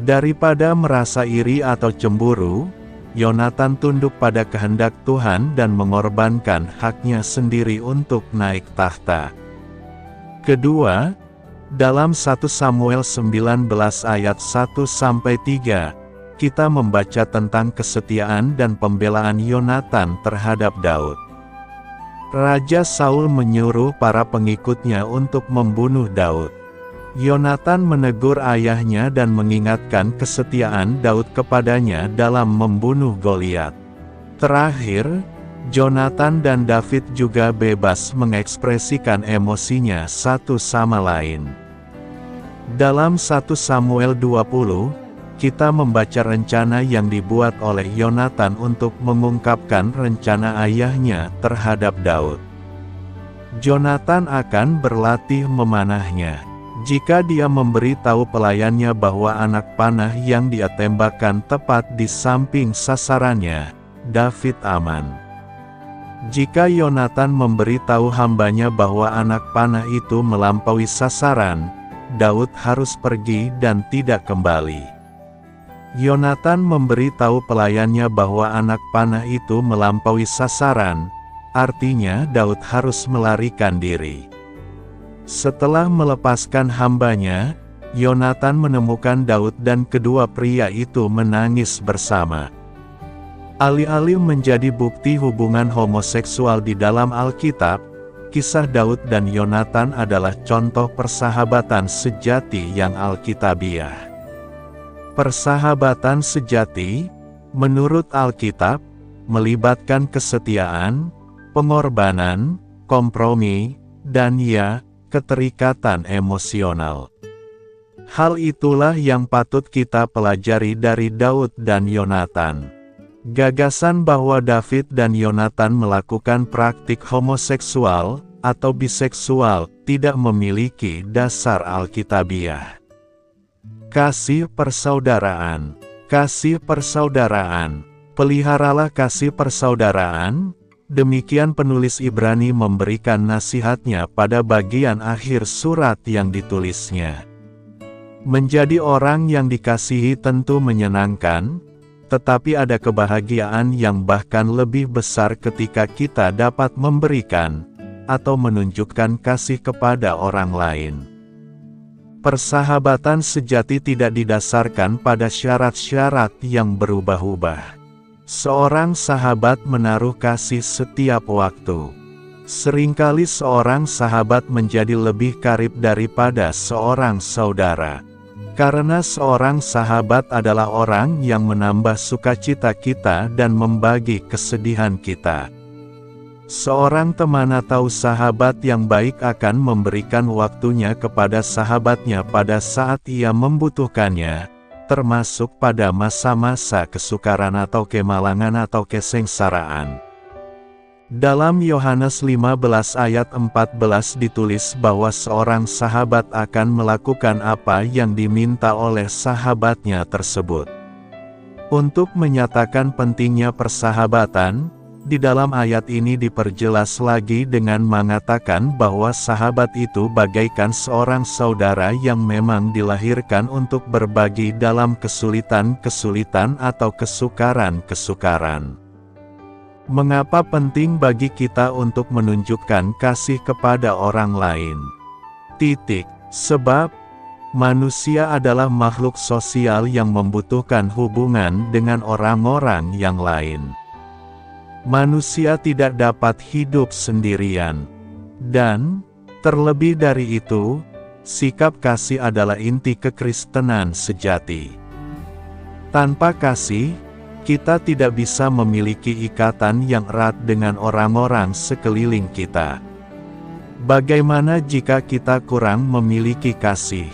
Daripada merasa iri atau cemburu, Yonatan tunduk pada kehendak Tuhan dan mengorbankan haknya sendiri untuk naik tahta. Kedua, dalam 1 Samuel 19 ayat 1-3, kita membaca tentang kesetiaan dan pembelaan Yonatan terhadap Daud. Raja Saul menyuruh para pengikutnya untuk membunuh Daud. Yonatan menegur ayahnya dan mengingatkan kesetiaan Daud kepadanya dalam membunuh Goliat. Terakhir, Jonatan dan David juga bebas mengekspresikan emosinya satu sama lain. Dalam 1 Samuel 20, kita membaca rencana yang dibuat oleh Yonatan untuk mengungkapkan rencana ayahnya terhadap Daud. Jonatan akan berlatih memanahnya. Jika dia memberi tahu pelayannya bahwa anak panah yang dia tembakkan tepat di samping sasarannya, David aman. Jika Yonatan memberi tahu hambanya bahwa anak panah itu melampaui sasaran, Daud harus pergi dan tidak kembali. Yonatan memberi tahu pelayannya bahwa anak panah itu melampaui sasaran, artinya Daud harus melarikan diri. Setelah melepaskan hambanya, Yonatan menemukan Daud dan kedua pria itu menangis bersama. Alih-alih menjadi bukti hubungan homoseksual di dalam Alkitab, kisah Daud dan Yonatan adalah contoh persahabatan sejati yang alkitabiah. Persahabatan sejati, menurut Alkitab, melibatkan kesetiaan, pengorbanan, kompromi, dan keterikatan emosional. Hal itulah yang patut kita pelajari dari Daud dan Yonatan. Gagasan bahwa David dan Yonatan melakukan praktik homoseksual atau biseksual tidak memiliki dasar alkitabiah. Kasih persaudaraan. Kasih persaudaraan. Peliharalah kasih persaudaraan. Demikian penulis Ibrani memberikan nasihatnya pada bagian akhir surat yang ditulisnya. Menjadi orang yang dikasihi tentu menyenangkan, tetapi ada kebahagiaan yang bahkan lebih besar ketika kita dapat memberikan atau menunjukkan kasih kepada orang lain. Persahabatan sejati tidak didasarkan pada syarat-syarat yang berubah-ubah. Seorang sahabat menaruh kasih setiap waktu. Seringkali seorang sahabat menjadi lebih karib daripada seorang saudara. Karena seorang sahabat adalah orang yang menambah sukacita kita dan membagi kesedihan kita. Seorang teman atau sahabat yang baik akan memberikan waktunya kepada sahabatnya pada saat ia membutuhkannya, termasuk pada masa-masa kesukaran atau kemalangan atau kesengsaraan. Dalam Yohanes 15 ayat 14 ditulis bahwa seorang sahabat akan melakukan apa yang diminta oleh sahabatnya tersebut. Untuk menyatakan pentingnya persahabatan, di dalam ayat ini diperjelas lagi dengan mengatakan bahwa sahabat itu bagaikan seorang saudara yang memang dilahirkan untuk berbagi dalam kesulitan-kesulitan atau kesukaran-kesukaran. Mengapa penting bagi kita untuk menunjukkan kasih kepada orang lain? Sebab manusia adalah makhluk sosial yang membutuhkan hubungan dengan orang-orang yang lain. Manusia tidak dapat hidup sendirian. Dan, terlebih dari itu, sikap kasih adalah inti kekristenan sejati. Tanpa kasih, kita tidak bisa memiliki ikatan yang erat dengan orang-orang sekeliling kita. Bagaimana jika kita kurang memiliki kasih?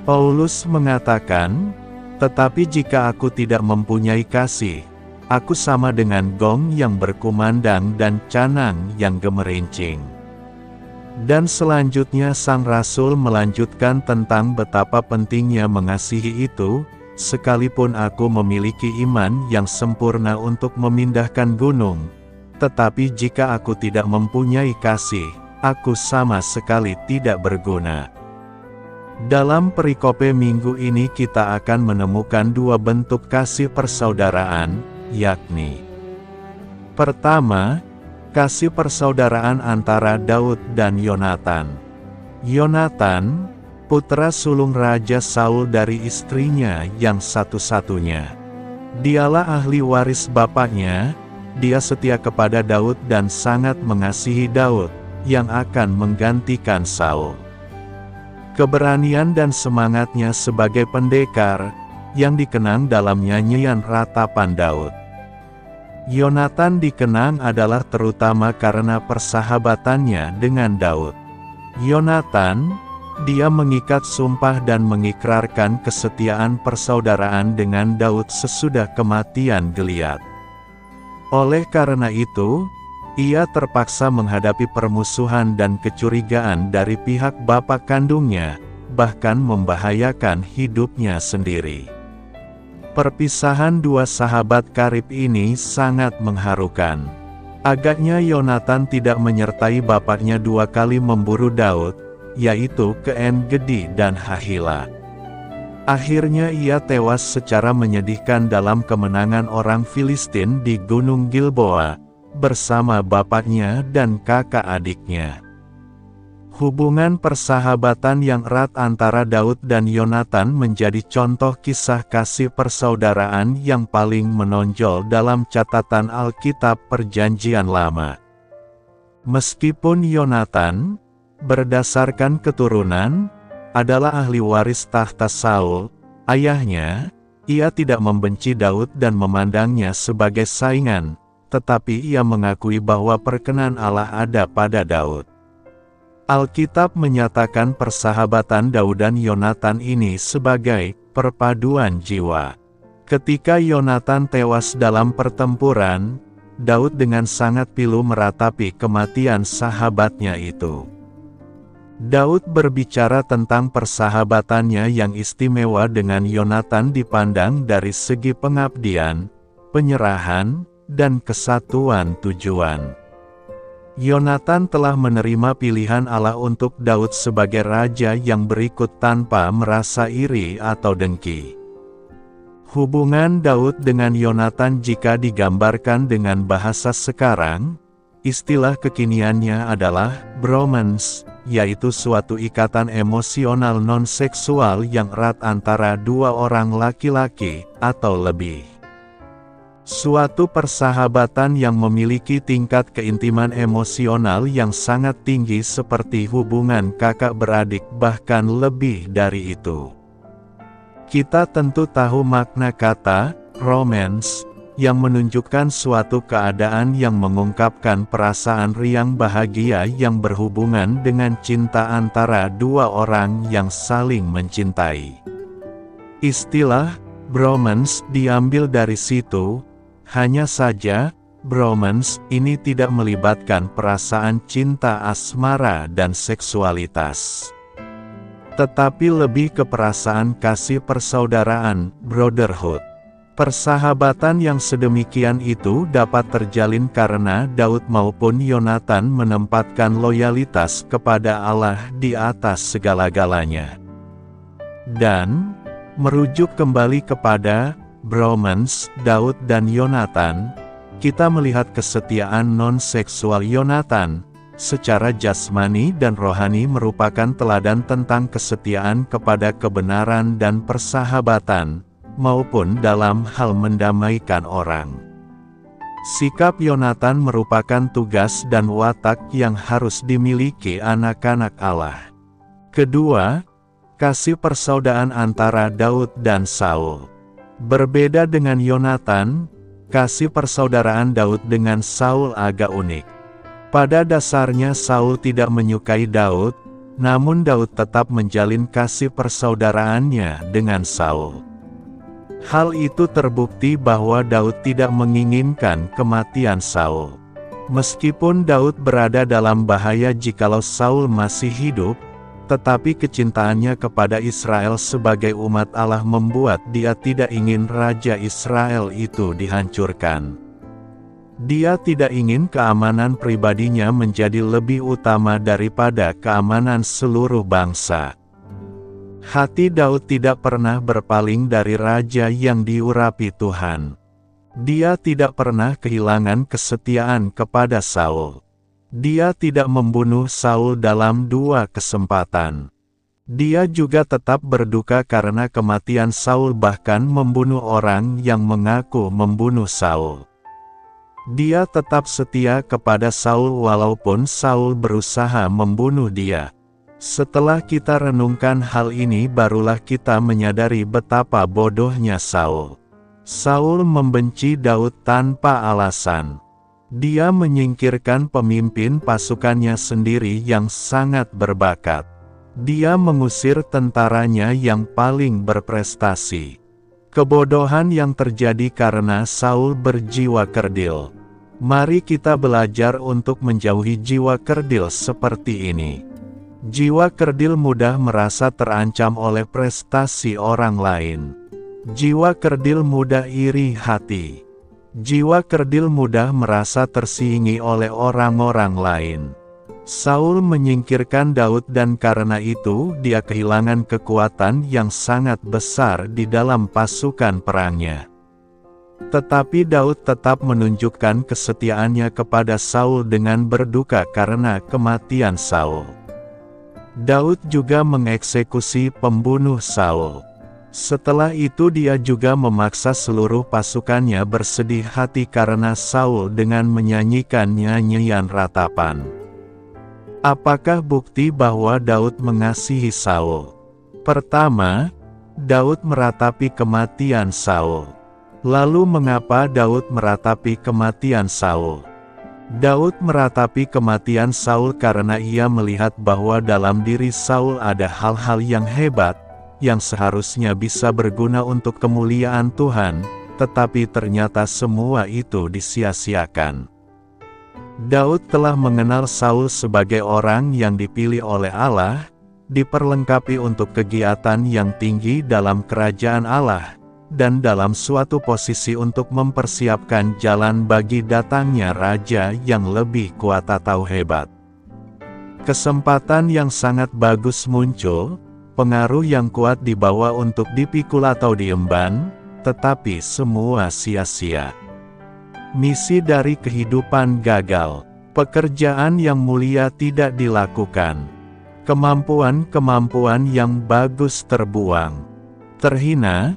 Paulus mengatakan, "Tetapi jika aku tidak mempunyai kasih, aku sama dengan gong yang berkumandang dan canang yang gemerincing." Dan selanjutnya sang rasul melanjutkan tentang betapa pentingnya mengasihi itu, "Sekalipun aku memiliki iman yang sempurna untuk memindahkan gunung, tetapi jika aku tidak mempunyai kasih, aku sama sekali tidak berguna." Dalam perikope minggu ini kita akan menemukan dua bentuk kasih persaudaraan, yakni: pertama, kasih persaudaraan antara Daud dan Yonatan. Yonatan, putra sulung Raja Saul dari istrinya yang satu-satunya. Dialah ahli waris bapaknya, dia setia kepada Daud dan sangat mengasihi Daud, yang akan menggantikan Saul. Keberanian dan semangatnya sebagai pendekar, yang dikenang dalam nyanyian ratapan Daud. Yonatan dikenang adalah terutama karena persahabatannya dengan Daud. Yonatan, dia mengikat sumpah dan mengikrarkan kesetiaan persaudaraan dengan Daud sesudah kematian Goliat. Oleh karena itu, ia terpaksa menghadapi permusuhan dan kecurigaan dari pihak bapak kandungnya, bahkan membahayakan hidupnya sendiri. Perpisahan dua sahabat karib ini sangat mengharukan. Agaknya Yonatan tidak menyertai bapaknya dua kali memburu Daud, yaitu ke En-Gedi dan Hahila. Akhirnya ia tewas secara menyedihkan dalam kemenangan orang Filistin di Gunung Gilboa, bersama bapaknya dan kakak adiknya. Hubungan persahabatan yang erat antara Daud dan Yonatan menjadi contoh kisah kasih persaudaraan yang paling menonjol dalam catatan Alkitab Perjanjian Lama. Meskipun Yonatan, berdasarkan keturunan, adalah ahli waris tahta Saul, ayahnya, ia tidak membenci Daud dan memandangnya sebagai saingan, tetapi ia mengakui bahwa perkenan Allah ada pada Daud. Alkitab menyatakan persahabatan Daud dan Yonatan ini sebagai perpaduan jiwa. Ketika Yonatan tewas dalam pertempuran, Daud dengan sangat pilu meratapi kematian sahabatnya itu. Daud berbicara tentang persahabatannya yang istimewa dengan Yonatan dipandang dari segi pengabdian, penyerahan, dan kesatuan tujuan. Yonatan telah menerima pilihan Allah untuk Daud sebagai raja yang berikut tanpa merasa iri atau dengki. Hubungan Daud dengan Yonatan jika digambarkan dengan bahasa sekarang, istilah kekiniannya adalah bromance, yaitu suatu ikatan emosional non-seksual yang erat antara dua orang laki-laki atau lebih. Suatu persahabatan yang memiliki tingkat keintiman emosional yang sangat tinggi seperti hubungan kakak beradik bahkan lebih dari itu. Kita tentu tahu makna kata romance, yang menunjukkan suatu keadaan yang mengungkapkan perasaan riang bahagia yang berhubungan dengan cinta antara dua orang yang saling mencintai. Istilah bromance diambil dari situ. Hanya saja, bromance ini tidak melibatkan perasaan cinta asmara dan seksualitas, tetapi lebih ke perasaan kasih persaudaraan, brotherhood. Persahabatan yang sedemikian itu dapat terjalin karena Daud maupun Yonatan menempatkan loyalitas kepada Allah di atas segala-galanya. Dan, merujuk kembali kepada bromance Daud dan Yonatan, kita melihat kesetiaan non-seksual Yonatan, secara jasmani dan rohani merupakan teladan tentang kesetiaan kepada kebenaran dan persahabatan, maupun dalam hal mendamaikan orang. Sikap Yonatan merupakan tugas dan watak yang harus dimiliki anak-anak Allah. Kedua, kasih persaudaraan antara Daud dan Saul. Berbeda dengan Yonatan, kasih persaudaraan Daud dengan Saul agak unik. Pada dasarnya Saul tidak menyukai Daud, namun Daud tetap menjalin kasih persaudaraannya dengan Saul. Hal itu terbukti bahwa Daud tidak menginginkan kematian Saul. Meskipun Daud berada dalam bahaya jikalau Saul masih hidup, tetapi kecintaannya kepada Israel sebagai umat Allah membuat dia tidak ingin Raja Israel itu dihancurkan. Dia tidak ingin keamanan pribadinya menjadi lebih utama daripada keamanan seluruh bangsa. Hati Daud tidak pernah berpaling dari raja yang diurapi Tuhan. Dia tidak pernah kehilangan kesetiaan kepada Saul. Dia tidak membunuh Saul dalam dua kesempatan. Dia juga tetap berduka karena kematian Saul, bahkan membunuh orang yang mengaku membunuh Saul. Dia tetap setia kepada Saul walaupun Saul berusaha membunuh dia. Setelah kita renungkan hal ini, barulah kita menyadari betapa bodohnya Saul. Saul membenci Daud tanpa alasan. Dia menyingkirkan pemimpin pasukannya sendiri yang sangat berbakat. Dia mengusir tentaranya yang paling berprestasi. Kebodohan yang terjadi karena Saul berjiwa kerdil. Mari kita belajar untuk menjauhi jiwa kerdil seperti ini. Jiwa kerdil mudah merasa terancam oleh prestasi orang lain. Jiwa kerdil mudah iri hati. Jiwa kerdil mudah merasa tersingi oleh orang-orang lain. Saul menyingkirkan Daud dan karena itu dia kehilangan kekuatan yang sangat besar di dalam pasukan perangnya. Tetapi Daud tetap menunjukkan kesetiaannya kepada Saul dengan berduka karena kematian Saul. Daud juga mengeksekusi pembunuh Saul. Setelah itu dia juga memaksa seluruh pasukannya bersedih hati karena Saul dengan menyanyikan nyanyian ratapan. Apakah bukti bahwa Daud mengasihi Saul? Pertama, Daud meratapi kematian Saul. Lalu mengapa Daud meratapi kematian Saul? Daud meratapi kematian Saul karena ia melihat bahwa dalam diri Saul ada hal-hal yang hebat, yang seharusnya bisa berguna untuk kemuliaan Tuhan, tetapi ternyata semua itu disia-siakan. Daud telah mengenal Saul sebagai orang yang dipilih oleh Allah, diperlengkapi untuk kegiatan yang tinggi dalam kerajaan Allah, dan dalam suatu posisi untuk mempersiapkan jalan bagi datangnya raja yang lebih kuat atau hebat. Kesempatan yang sangat bagus muncul, pengaruh yang kuat dibawa untuk dipikul atau diemban, tetapi semua sia-sia. Misi dari kehidupan gagal, pekerjaan yang mulia tidak dilakukan, kemampuan-kemampuan yang bagus terbuang, terhina,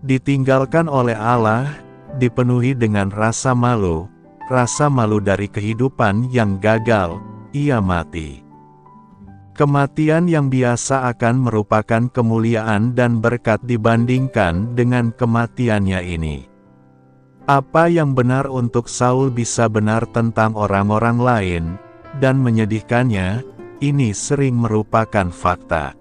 ditinggalkan oleh Allah, dipenuhi dengan rasa malu dari kehidupan yang gagal, ia mati. Kematian yang biasa akan merupakan kemuliaan dan berkat dibandingkan dengan kematiannya ini. Apa yang benar untuk Saul bisa benar tentang orang-orang lain, dan menyedihkannya, ini sering merupakan fakta.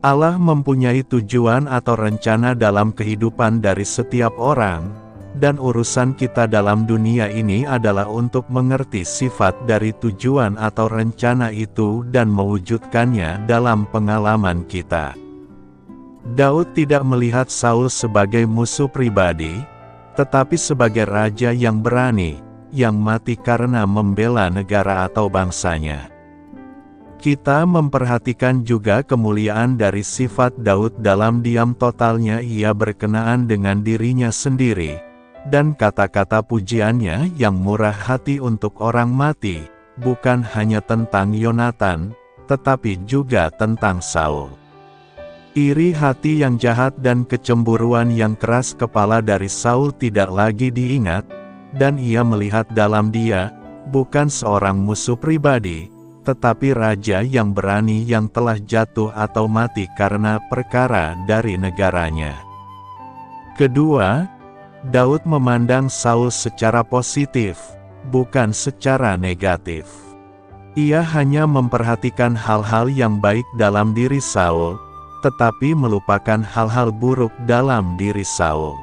Allah mempunyai tujuan atau rencana dalam kehidupan dari setiap orang, dan urusan kita dalam dunia ini adalah untuk mengerti sifat dari tujuan atau rencana itu dan mewujudkannya dalam pengalaman kita. Daud tidak melihat Saul sebagai musuh pribadi, tetapi sebagai raja yang berani, yang mati karena membela negara atau bangsanya. Kita memperhatikan juga kemuliaan dari sifat Daud dalam diam totalnya ia berkenaan dengan dirinya sendiri, dan kata-kata pujiannya yang murah hati untuk orang mati, bukan hanya tentang Yonatan, tetapi juga tentang Saul. Iri hati yang jahat dan kecemburuan yang keras kepala dari Saul tidak lagi diingat, dan ia melihat dalam dia, bukan seorang musuh pribadi, tetapi raja yang berani yang telah jatuh atau mati karena perkara dari negaranya. Kedua, Daud memandang Saul secara positif, bukan secara negatif. Ia hanya memperhatikan hal-hal yang baik dalam diri Saul, tetapi melupakan hal-hal buruk dalam diri Saul.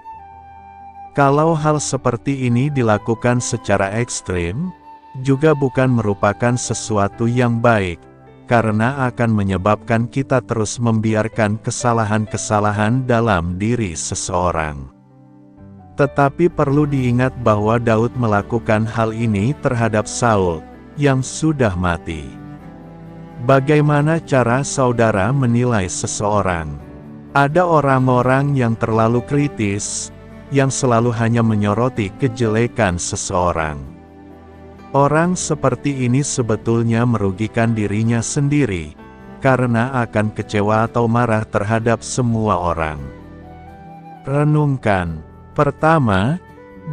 Kalau hal seperti ini dilakukan secara ekstrim, juga bukan merupakan sesuatu yang baik, karena akan menyebabkan kita terus membiarkan kesalahan-kesalahan dalam diri seseorang. Tetapi perlu diingat bahwa Daud melakukan hal ini terhadap Saul, yang sudah mati. Bagaimana cara saudara menilai seseorang? Ada orang-orang yang terlalu kritis, yang selalu hanya menyoroti kejelekan seseorang. Orang seperti ini sebetulnya merugikan dirinya sendiri, karena akan kecewa atau marah terhadap semua orang. Renungkan. Pertama,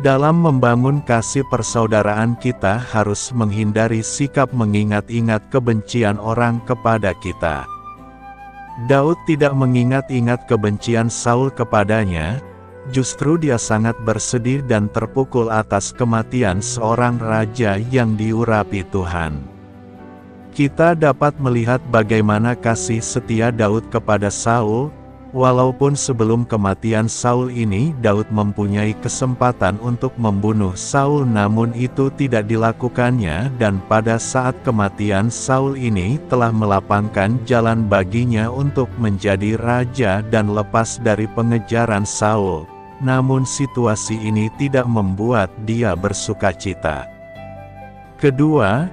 dalam membangun kasih persaudaraan kita harus menghindari sikap mengingat-ingat kebencian orang kepada kita. Daud tidak mengingat-ingat kebencian Saul kepadanya, justru dia sangat bersedih dan terpukul atas kematian seorang raja yang diurapi Tuhan. Kita dapat melihat bagaimana kasih setia Daud kepada Saul, Walaupun sebelum kematian Saul ini Daud mempunyai kesempatan untuk membunuh Saul, namun itu tidak dilakukannya, dan pada saat kematian Saul ini telah melapangkan jalan baginya untuk menjadi raja dan lepas dari pengejaran Saul. Namun situasi ini tidak membuat dia bersukacita. Kedua,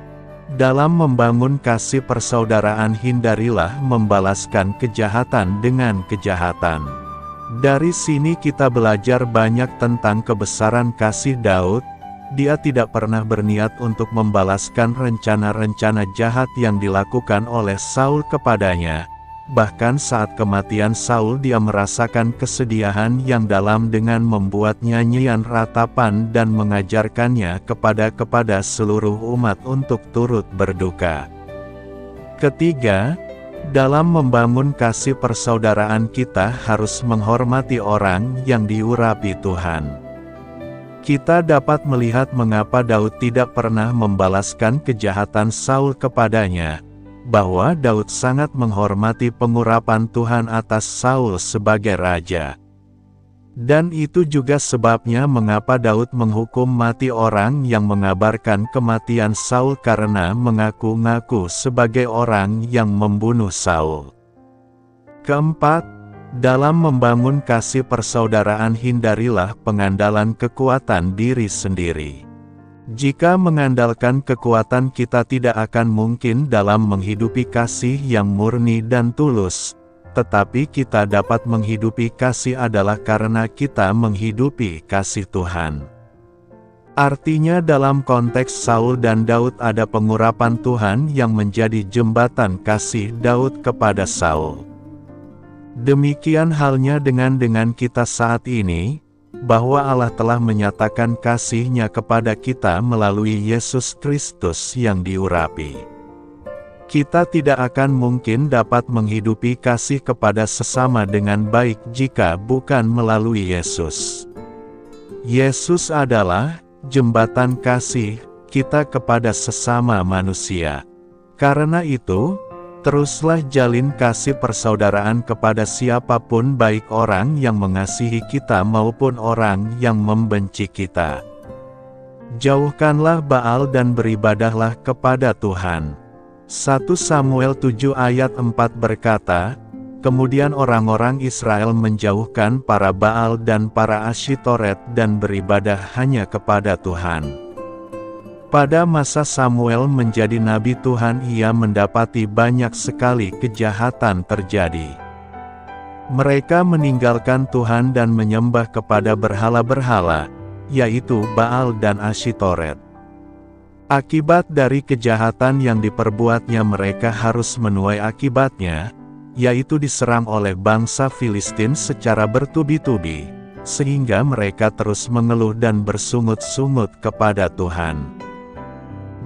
dalam membangun kasih persaudaraan hindarilah membalaskan kejahatan dengan kejahatan. Dari sini kita belajar banyak tentang kebesaran kasih Daud. Dia tidak pernah berniat untuk membalaskan rencana-rencana jahat yang dilakukan oleh Saul kepadanya. Bahkan saat kematian Saul dia merasakan kesedihan yang dalam dengan membuat nyanyian ratapan dan mengajarkannya kepada seluruh umat untuk turut berduka. Ketiga, dalam membangun kasih persaudaraan kita harus menghormati orang yang diurapi Tuhan. Kita dapat melihat mengapa Daud tidak pernah membalaskan kejahatan Saul kepadanya, bahwa Daud sangat menghormati pengurapan Tuhan atas Saul sebagai raja. Dan itu juga sebabnya mengapa Daud menghukum mati orang yang mengabarkan kematian Saul karena mengaku-ngaku sebagai orang yang membunuh Saul. Keempat, dalam membangun kasih persaudaraan hindarilah pengandalan kekuatan diri sendiri. Jika mengandalkan kekuatan kita tidak akan mungkin dalam menghidupi kasih yang murni dan tulus, tetapi kita dapat menghidupi kasih adalah karena kita menghidupi kasih Tuhan. Artinya dalam konteks Saul dan Daud ada pengurapan Tuhan yang menjadi jembatan kasih Daud kepada Saul. Demikian halnya dengan kita saat ini, bahwa Allah telah menyatakan kasih-Nya kepada kita melalui Yesus Kristus yang diurapi. Kita tidak akan mungkin dapat menghidupi kasih kepada sesama dengan baik jika bukan melalui Yesus. Yesus adalah jembatan kasih kita kepada sesama manusia. Karena itu, teruslah jalin kasih persaudaraan kepada siapapun, baik orang yang mengasihi kita maupun orang yang membenci kita. Jauhkanlah Baal dan beribadahlah kepada Tuhan. 1 Samuel 7 ayat 4 berkata, kemudian orang-orang Israel menjauhkan para Baal dan para Asyitoret dan beribadah hanya kepada Tuhan. Pada masa Samuel menjadi nabi Tuhan, ia mendapati banyak sekali kejahatan terjadi. Mereka meninggalkan Tuhan dan menyembah kepada berhala-berhala, yaitu Baal dan Asyitoret. Akibat dari kejahatan yang diperbuatnya, mereka harus menuai akibatnya, yaitu diserang oleh bangsa Filistin secara bertubi-tubi, sehingga mereka terus mengeluh dan bersungut-sungut kepada Tuhan.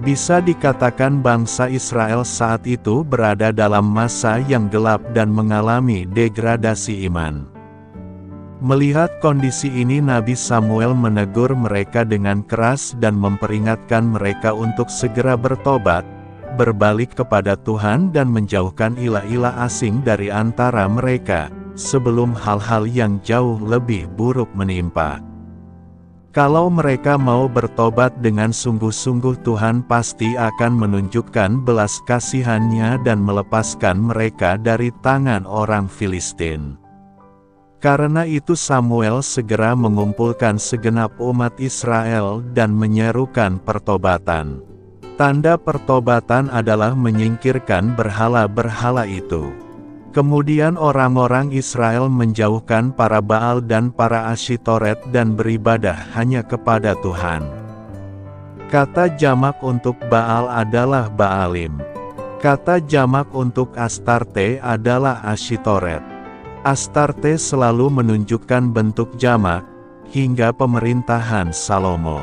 Bisa dikatakan bangsa Israel saat itu berada dalam masa yang gelap dan mengalami degradasi iman. Melihat kondisi ini, Nabi Samuel menegur mereka dengan keras dan memperingatkan mereka untuk segera bertobat, berbalik kepada Tuhan dan menjauhkan ilah-ilah asing dari antara mereka, sebelum hal-hal yang jauh lebih buruk menimpa. Kalau mereka mau bertobat dengan sungguh-sungguh, Tuhan pasti akan menunjukkan belas kasihan-Nya dan melepaskan mereka dari tangan orang Filistin. Karena itu Samuel segera mengumpulkan segenap umat Israel dan menyerukan pertobatan. Tanda pertobatan adalah menyingkirkan berhala-berhala itu. Kemudian orang-orang Israel menjauhkan para Baal dan para Asyitoret dan beribadah hanya kepada Tuhan. Kata jamak untuk Baal adalah Baalim. Kata jamak untuk Astarte adalah Asyitoret. Astarte selalu menunjukkan bentuk jamak, hingga pemerintahan Salomo.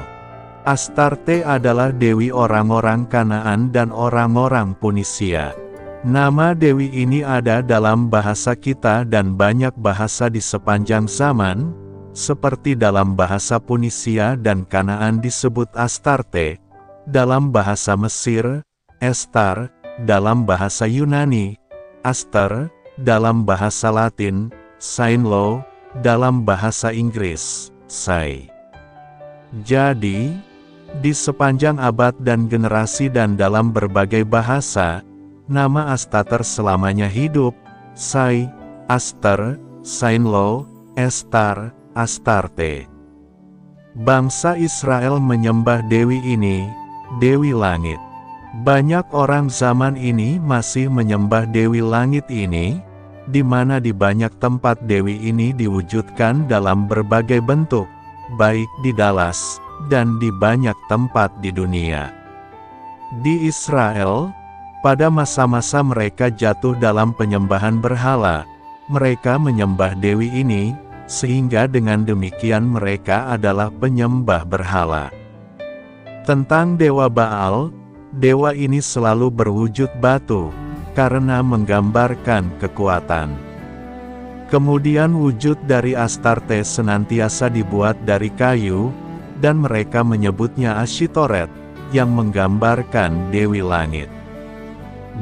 Astarte adalah dewi orang-orang Kanaan dan orang-orang Punisia. Nama dewi ini ada dalam bahasa kita dan banyak bahasa di sepanjang zaman, seperti dalam bahasa Punisia dan Kanaan disebut Astarte, dalam bahasa Mesir, Estar, dalam bahasa Yunani, Aster, dalam bahasa Latin, Sainlo, dalam bahasa Inggris, Sai. Jadi, di sepanjang abad dan generasi dan dalam berbagai bahasa, nama Astater selamanya hidup, Sai, Aster, Sainlo, Estar, Astarte. Bangsa Israel menyembah dewi ini, Dewi Langit. Banyak orang zaman ini masih menyembah Dewi Langit ini, di mana di banyak tempat dewi ini diwujudkan dalam berbagai bentuk, baik di Dallas, dan di banyak tempat di dunia. Di Israel, pada masa-masa mereka jatuh dalam penyembahan berhala, mereka menyembah dewi ini, sehingga dengan demikian mereka adalah penyembah berhala. Tentang Dewa Baal, dewa ini selalu berwujud batu, karena menggambarkan kekuatan. Kemudian wujud dari Astarte senantiasa dibuat dari kayu, dan mereka menyebutnya Ashitoret, yang menggambarkan Dewi Langit.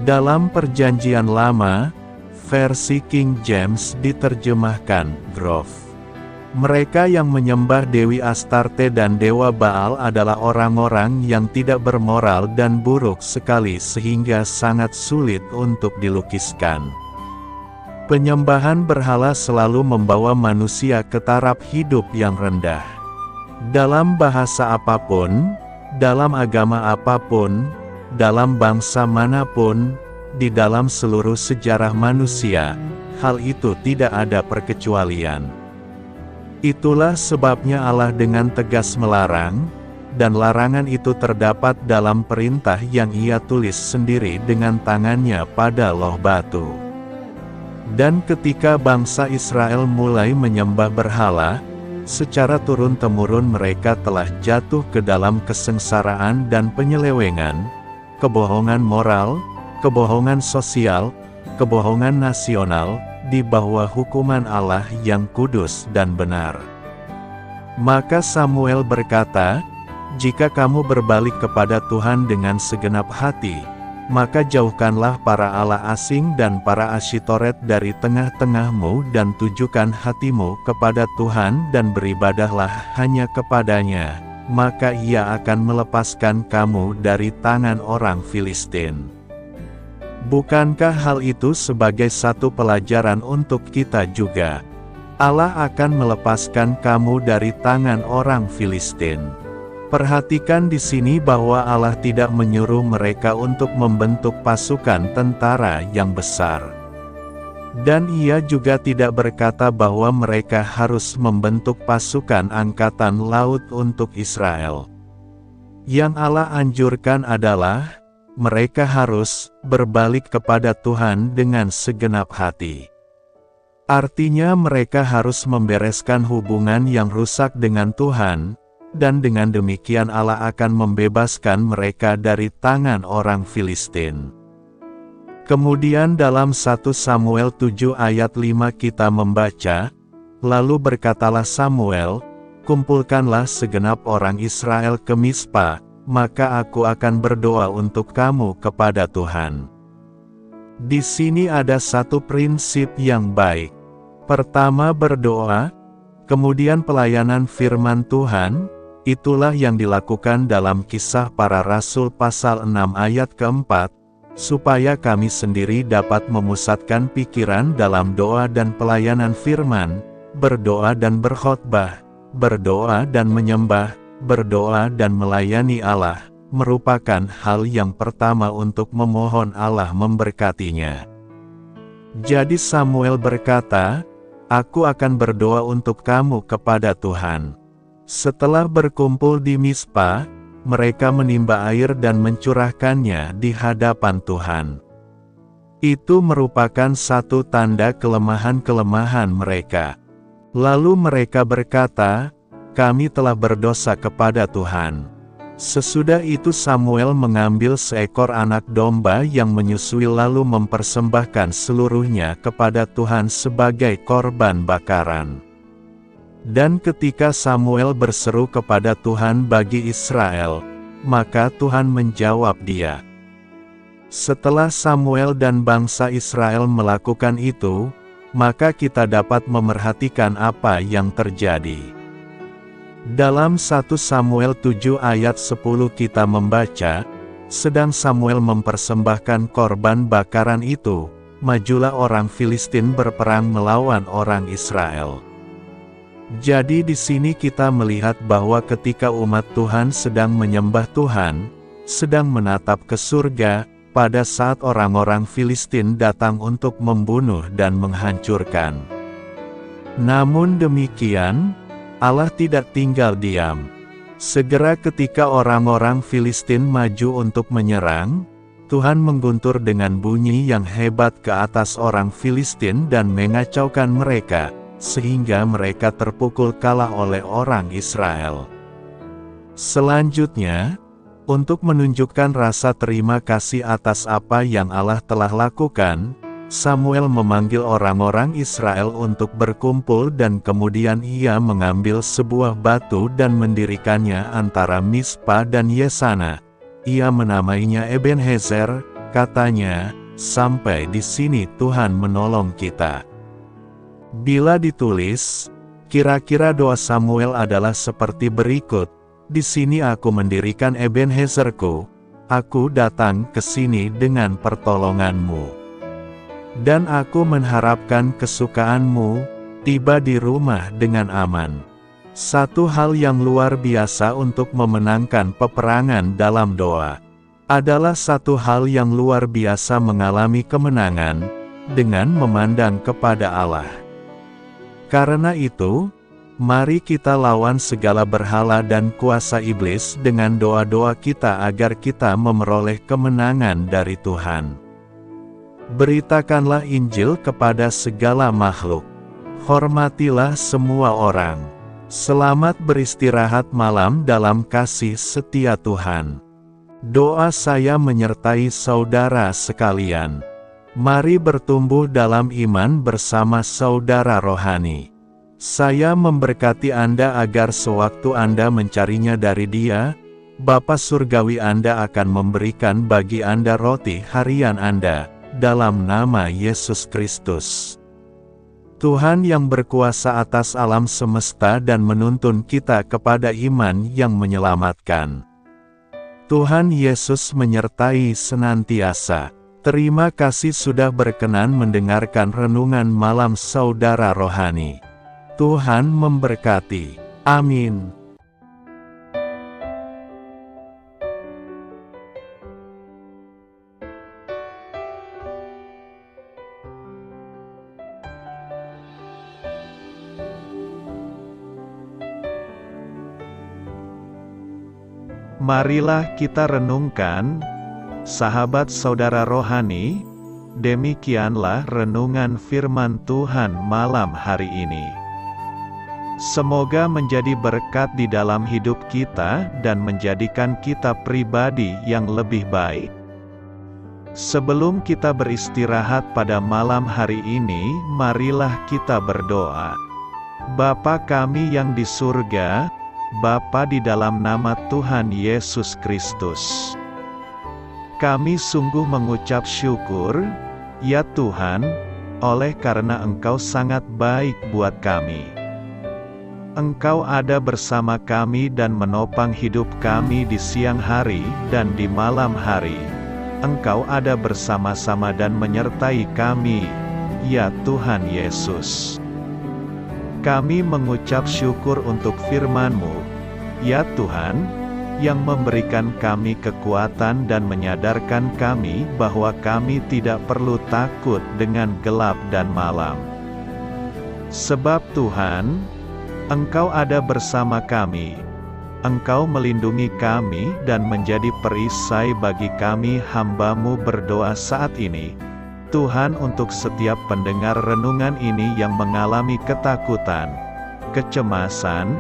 Dalam Perjanjian Lama, versi King James diterjemahkan, Grove. Mereka yang menyembah Dewi Astarte dan Dewa Baal adalah orang-orang yang tidak bermoral dan buruk sekali sehingga sangat sulit untuk dilukiskan. Penyembahan berhala selalu membawa manusia ke taraf hidup yang rendah. Dalam bahasa apapun, dalam agama apapun, dalam bangsa manapun, di dalam seluruh sejarah manusia, hal itu tidak ada perkecualian. Itulah sebabnya Allah dengan tegas melarang, dan larangan itu terdapat dalam perintah yang Ia tulis sendiri dengan tangannya pada loh batu. Dan ketika bangsa Israel mulai menyembah berhala, secara turun-temurun mereka telah jatuh ke dalam kesengsaraan dan penyelewengan, kebohongan moral, kebohongan sosial, kebohongan nasional, di bawah hukuman Allah yang kudus dan benar. Maka Samuel berkata, "Jika kamu berbalik kepada Tuhan dengan segenap hati, maka jauhkanlah para allah asing dan para Ashitoret dari tengah-tengahmu dan tujukan hatimu kepada Tuhan dan beribadahlah hanya kepadanya, maka Ia akan melepaskan kamu dari tangan orang Filistin." Bukankah hal itu sebagai satu pelajaran untuk kita juga? Allah akan melepaskan kamu dari tangan orang Filistin. Perhatikan di sini bahwa Allah tidak menyuruh mereka untuk membentuk pasukan tentara yang besar. Dan Ia juga tidak berkata bahwa mereka harus membentuk pasukan angkatan laut untuk Israel. Yang Allah anjurkan adalah, mereka harus berbalik kepada Tuhan dengan segenap hati. Artinya mereka harus membereskan hubungan yang rusak dengan Tuhan, dan dengan demikian Allah akan membebaskan mereka dari tangan orang Filistin. Kemudian dalam 1 Samuel 7 ayat 5 kita membaca, "Lalu berkatalah Samuel, kumpulkanlah segenap orang Israel ke Mispa, maka aku akan berdoa untuk kamu kepada Tuhan." Di sini ada satu prinsip yang baik. Pertama berdoa, kemudian pelayanan firman Tuhan, itulah yang dilakukan dalam Kisah Para Rasul pasal 6 ayat keempat, supaya kami sendiri dapat memusatkan pikiran dalam doa dan pelayanan firman, berdoa dan berkhotbah, berdoa dan menyembah, berdoa dan melayani Allah, merupakan hal yang pertama untuk memohon Allah memberkatinya. Jadi Samuel berkata, "Aku akan berdoa untuk kamu kepada Tuhan." Setelah berkumpul di Mispa, mereka menimba air dan mencurahkannya di hadapan Tuhan. Itu merupakan satu tanda kelemahan-kelemahan mereka. Lalu mereka berkata, "Kami telah berdosa kepada Tuhan." Sesudah itu Samuel mengambil seekor anak domba yang menyusui lalu mempersembahkan seluruhnya kepada Tuhan sebagai korban bakaran. Dan ketika Samuel berseru kepada Tuhan bagi Israel, maka Tuhan menjawab dia. Setelah Samuel dan bangsa Israel melakukan itu, maka kita dapat memerhatikan apa yang terjadi. Dalam 1 Samuel 7 ayat 10 kita membaca, sedang Samuel mempersembahkan korban bakaran itu, majulah orang Filistin berperang melawan orang Israel. Jadi di sini kita melihat bahwa ketika umat Tuhan sedang menyembah Tuhan, sedang menatap ke surga, pada saat orang-orang Filistin datang untuk membunuh dan menghancurkan. Namun demikian, Allah tidak tinggal diam. Segera ketika orang-orang Filistin maju untuk menyerang, Tuhan mengguntur dengan bunyi yang hebat ke atas orang Filistin dan mengacaukan mereka, sehingga mereka terpukul kalah oleh orang Israel. Selanjutnya, untuk menunjukkan rasa terima kasih atas apa yang Allah telah lakukan, Samuel memanggil orang-orang Israel untuk berkumpul dan kemudian ia mengambil sebuah batu dan mendirikannya antara Mispa dan Yesana. Ia menamainya Ebenezer, katanya, sampai di sini Tuhan menolong kita. Bila ditulis, kira-kira doa Samuel adalah seperti berikut, di sini aku mendirikan Ebenezerku, aku datang ke sini dengan pertolonganmu. Dan aku mengharapkan kesukaanmu, tiba di rumah dengan aman. Satu hal yang luar biasa untuk memenangkan peperangan dalam doa, adalah satu hal yang luar biasa mengalami kemenangan, dengan memandang kepada Allah. Karena itu, mari kita lawan segala berhala dan kuasa iblis dengan doa-doa kita agar kita memperoleh kemenangan dari Tuhan. Beritakanlah Injil kepada segala makhluk. Hormatilah semua orang. Selamat beristirahat malam dalam kasih setia Tuhan. Doa saya menyertai saudara sekalian. Mari bertumbuh dalam iman bersama saudara rohani. Saya memberkati Anda agar sewaktu Anda mencarinya dari Dia, Bapa Surgawi Anda akan memberikan bagi Anda roti harian Anda, dalam nama Yesus Kristus. Tuhan yang berkuasa atas alam semesta dan menuntun kita kepada iman yang menyelamatkan. Tuhan Yesus menyertai senantiasa. Terima kasih sudah berkenan mendengarkan renungan malam saudara rohani. Tuhan memberkati. Amin. Marilah kita renungkan, sahabat saudara rohani, demikianlah renungan firman Tuhan malam hari ini. Semoga menjadi berkat di dalam hidup kita dan menjadikan kita pribadi yang lebih baik. Sebelum kita beristirahat pada malam hari ini, marilah kita berdoa. Bapa kami yang di surga, Bapa di dalam nama Tuhan Yesus Kristus, kami sungguh mengucap syukur, ya Tuhan, oleh karena Engkau sangat baik buat kami. Engkau ada bersama kami dan menopang hidup kami di siang hari dan di malam hari. Engkau ada bersama-sama dan menyertai kami, ya Tuhan Yesus. Kami mengucap syukur untuk firman-Mu, ya Tuhan, yang memberikan kami kekuatan dan menyadarkan kami bahwa kami tidak perlu takut dengan gelap dan malam. Sebab Tuhan, Engkau ada bersama kami. Engkau melindungi kami dan menjadi perisai bagi kami hamba-Mu berdoa saat ini. Tuhan, untuk setiap pendengar renungan ini yang mengalami ketakutan, kecemasan,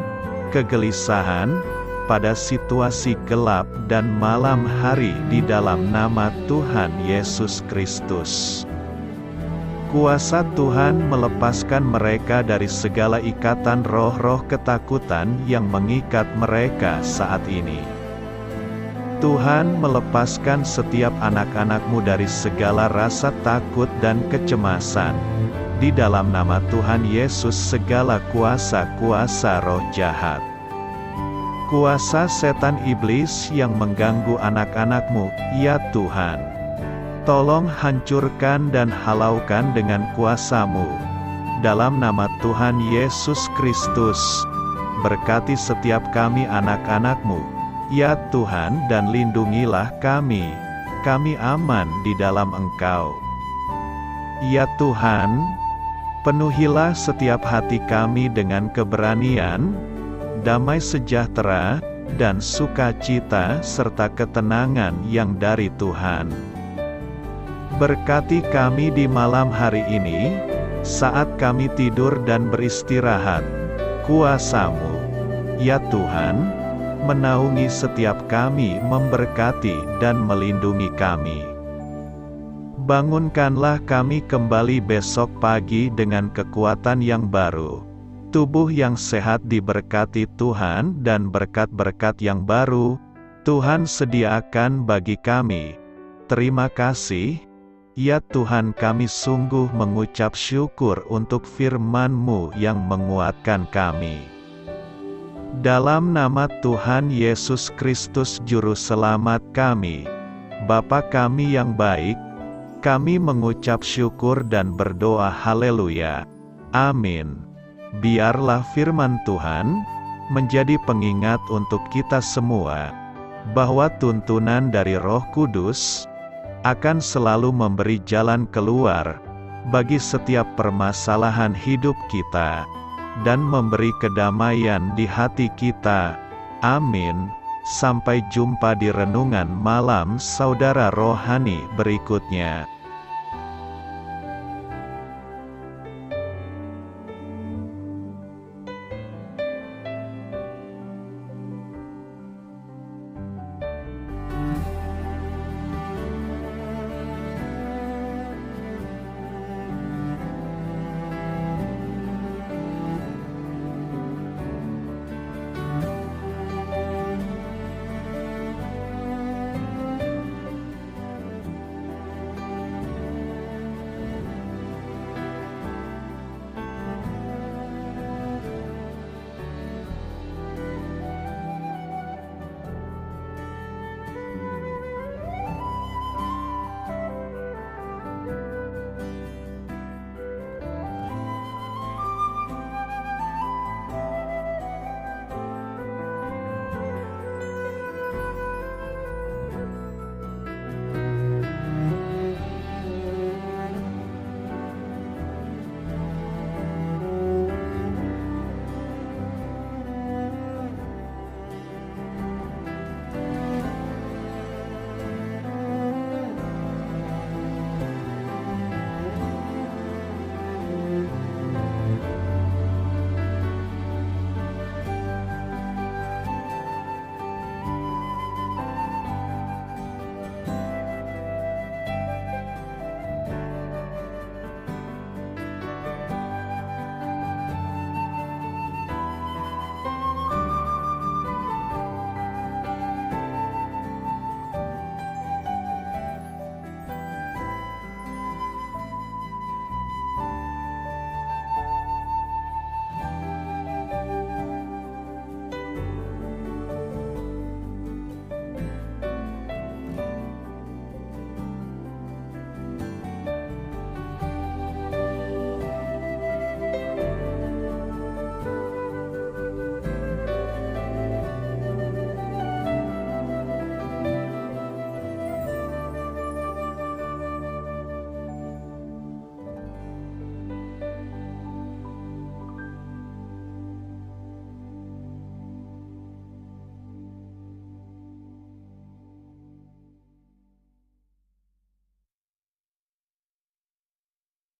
kegelisahan, pada situasi gelap dan malam hari di dalam nama Tuhan Yesus Kristus. Kuasa Tuhan melepaskan mereka dari segala ikatan roh-roh ketakutan yang mengikat mereka saat ini. Tuhan melepaskan setiap anak-anak-Mu dari segala rasa takut dan kecemasan. di dalam nama Tuhan Yesus segala kuasa-kuasa roh jahat. Kuasa setan iblis yang mengganggu anak-anak-Mu, ya Tuhan. Tolong hancurkan dan halaukan dengan kuasa-Mu. Dalam nama Tuhan Yesus Kristus, berkati setiap kami anak-anak-Mu, ya Tuhan, dan lindungilah kami. Kami aman di dalam Engkau. Ya Tuhan, penuhilah setiap hati kami dengan keberanian, damai sejahtera, dan sukacita serta ketenangan yang dari Tuhan. Berkati kami di malam hari ini, saat kami tidur dan beristirahat. Kuasa-Mu, ya Tuhan, menaungi setiap kami, memberkati dan melindungi kami. Bangunkanlah kami kembali besok pagi dengan kekuatan yang baru. Tubuh yang sehat diberkati Tuhan dan berkat-berkat yang baru Tuhan sediakan bagi kami. Terima kasih, ya Tuhan, kami sungguh mengucap syukur untuk firman-Mu yang menguatkan kami. Dalam nama Tuhan Yesus Kristus Juru Selamat kami, Bapa kami yang baik, kami mengucap syukur dan berdoa haleluya. Amin. Biarlah firman Tuhan menjadi pengingat untuk kita semua, bahwa tuntunan dari Roh Kudus akan selalu memberi jalan keluar bagi setiap permasalahan hidup kita, dan memberi kedamaian di hati kita. Amin. Sampai jumpa di renungan malam saudara rohani berikutnya.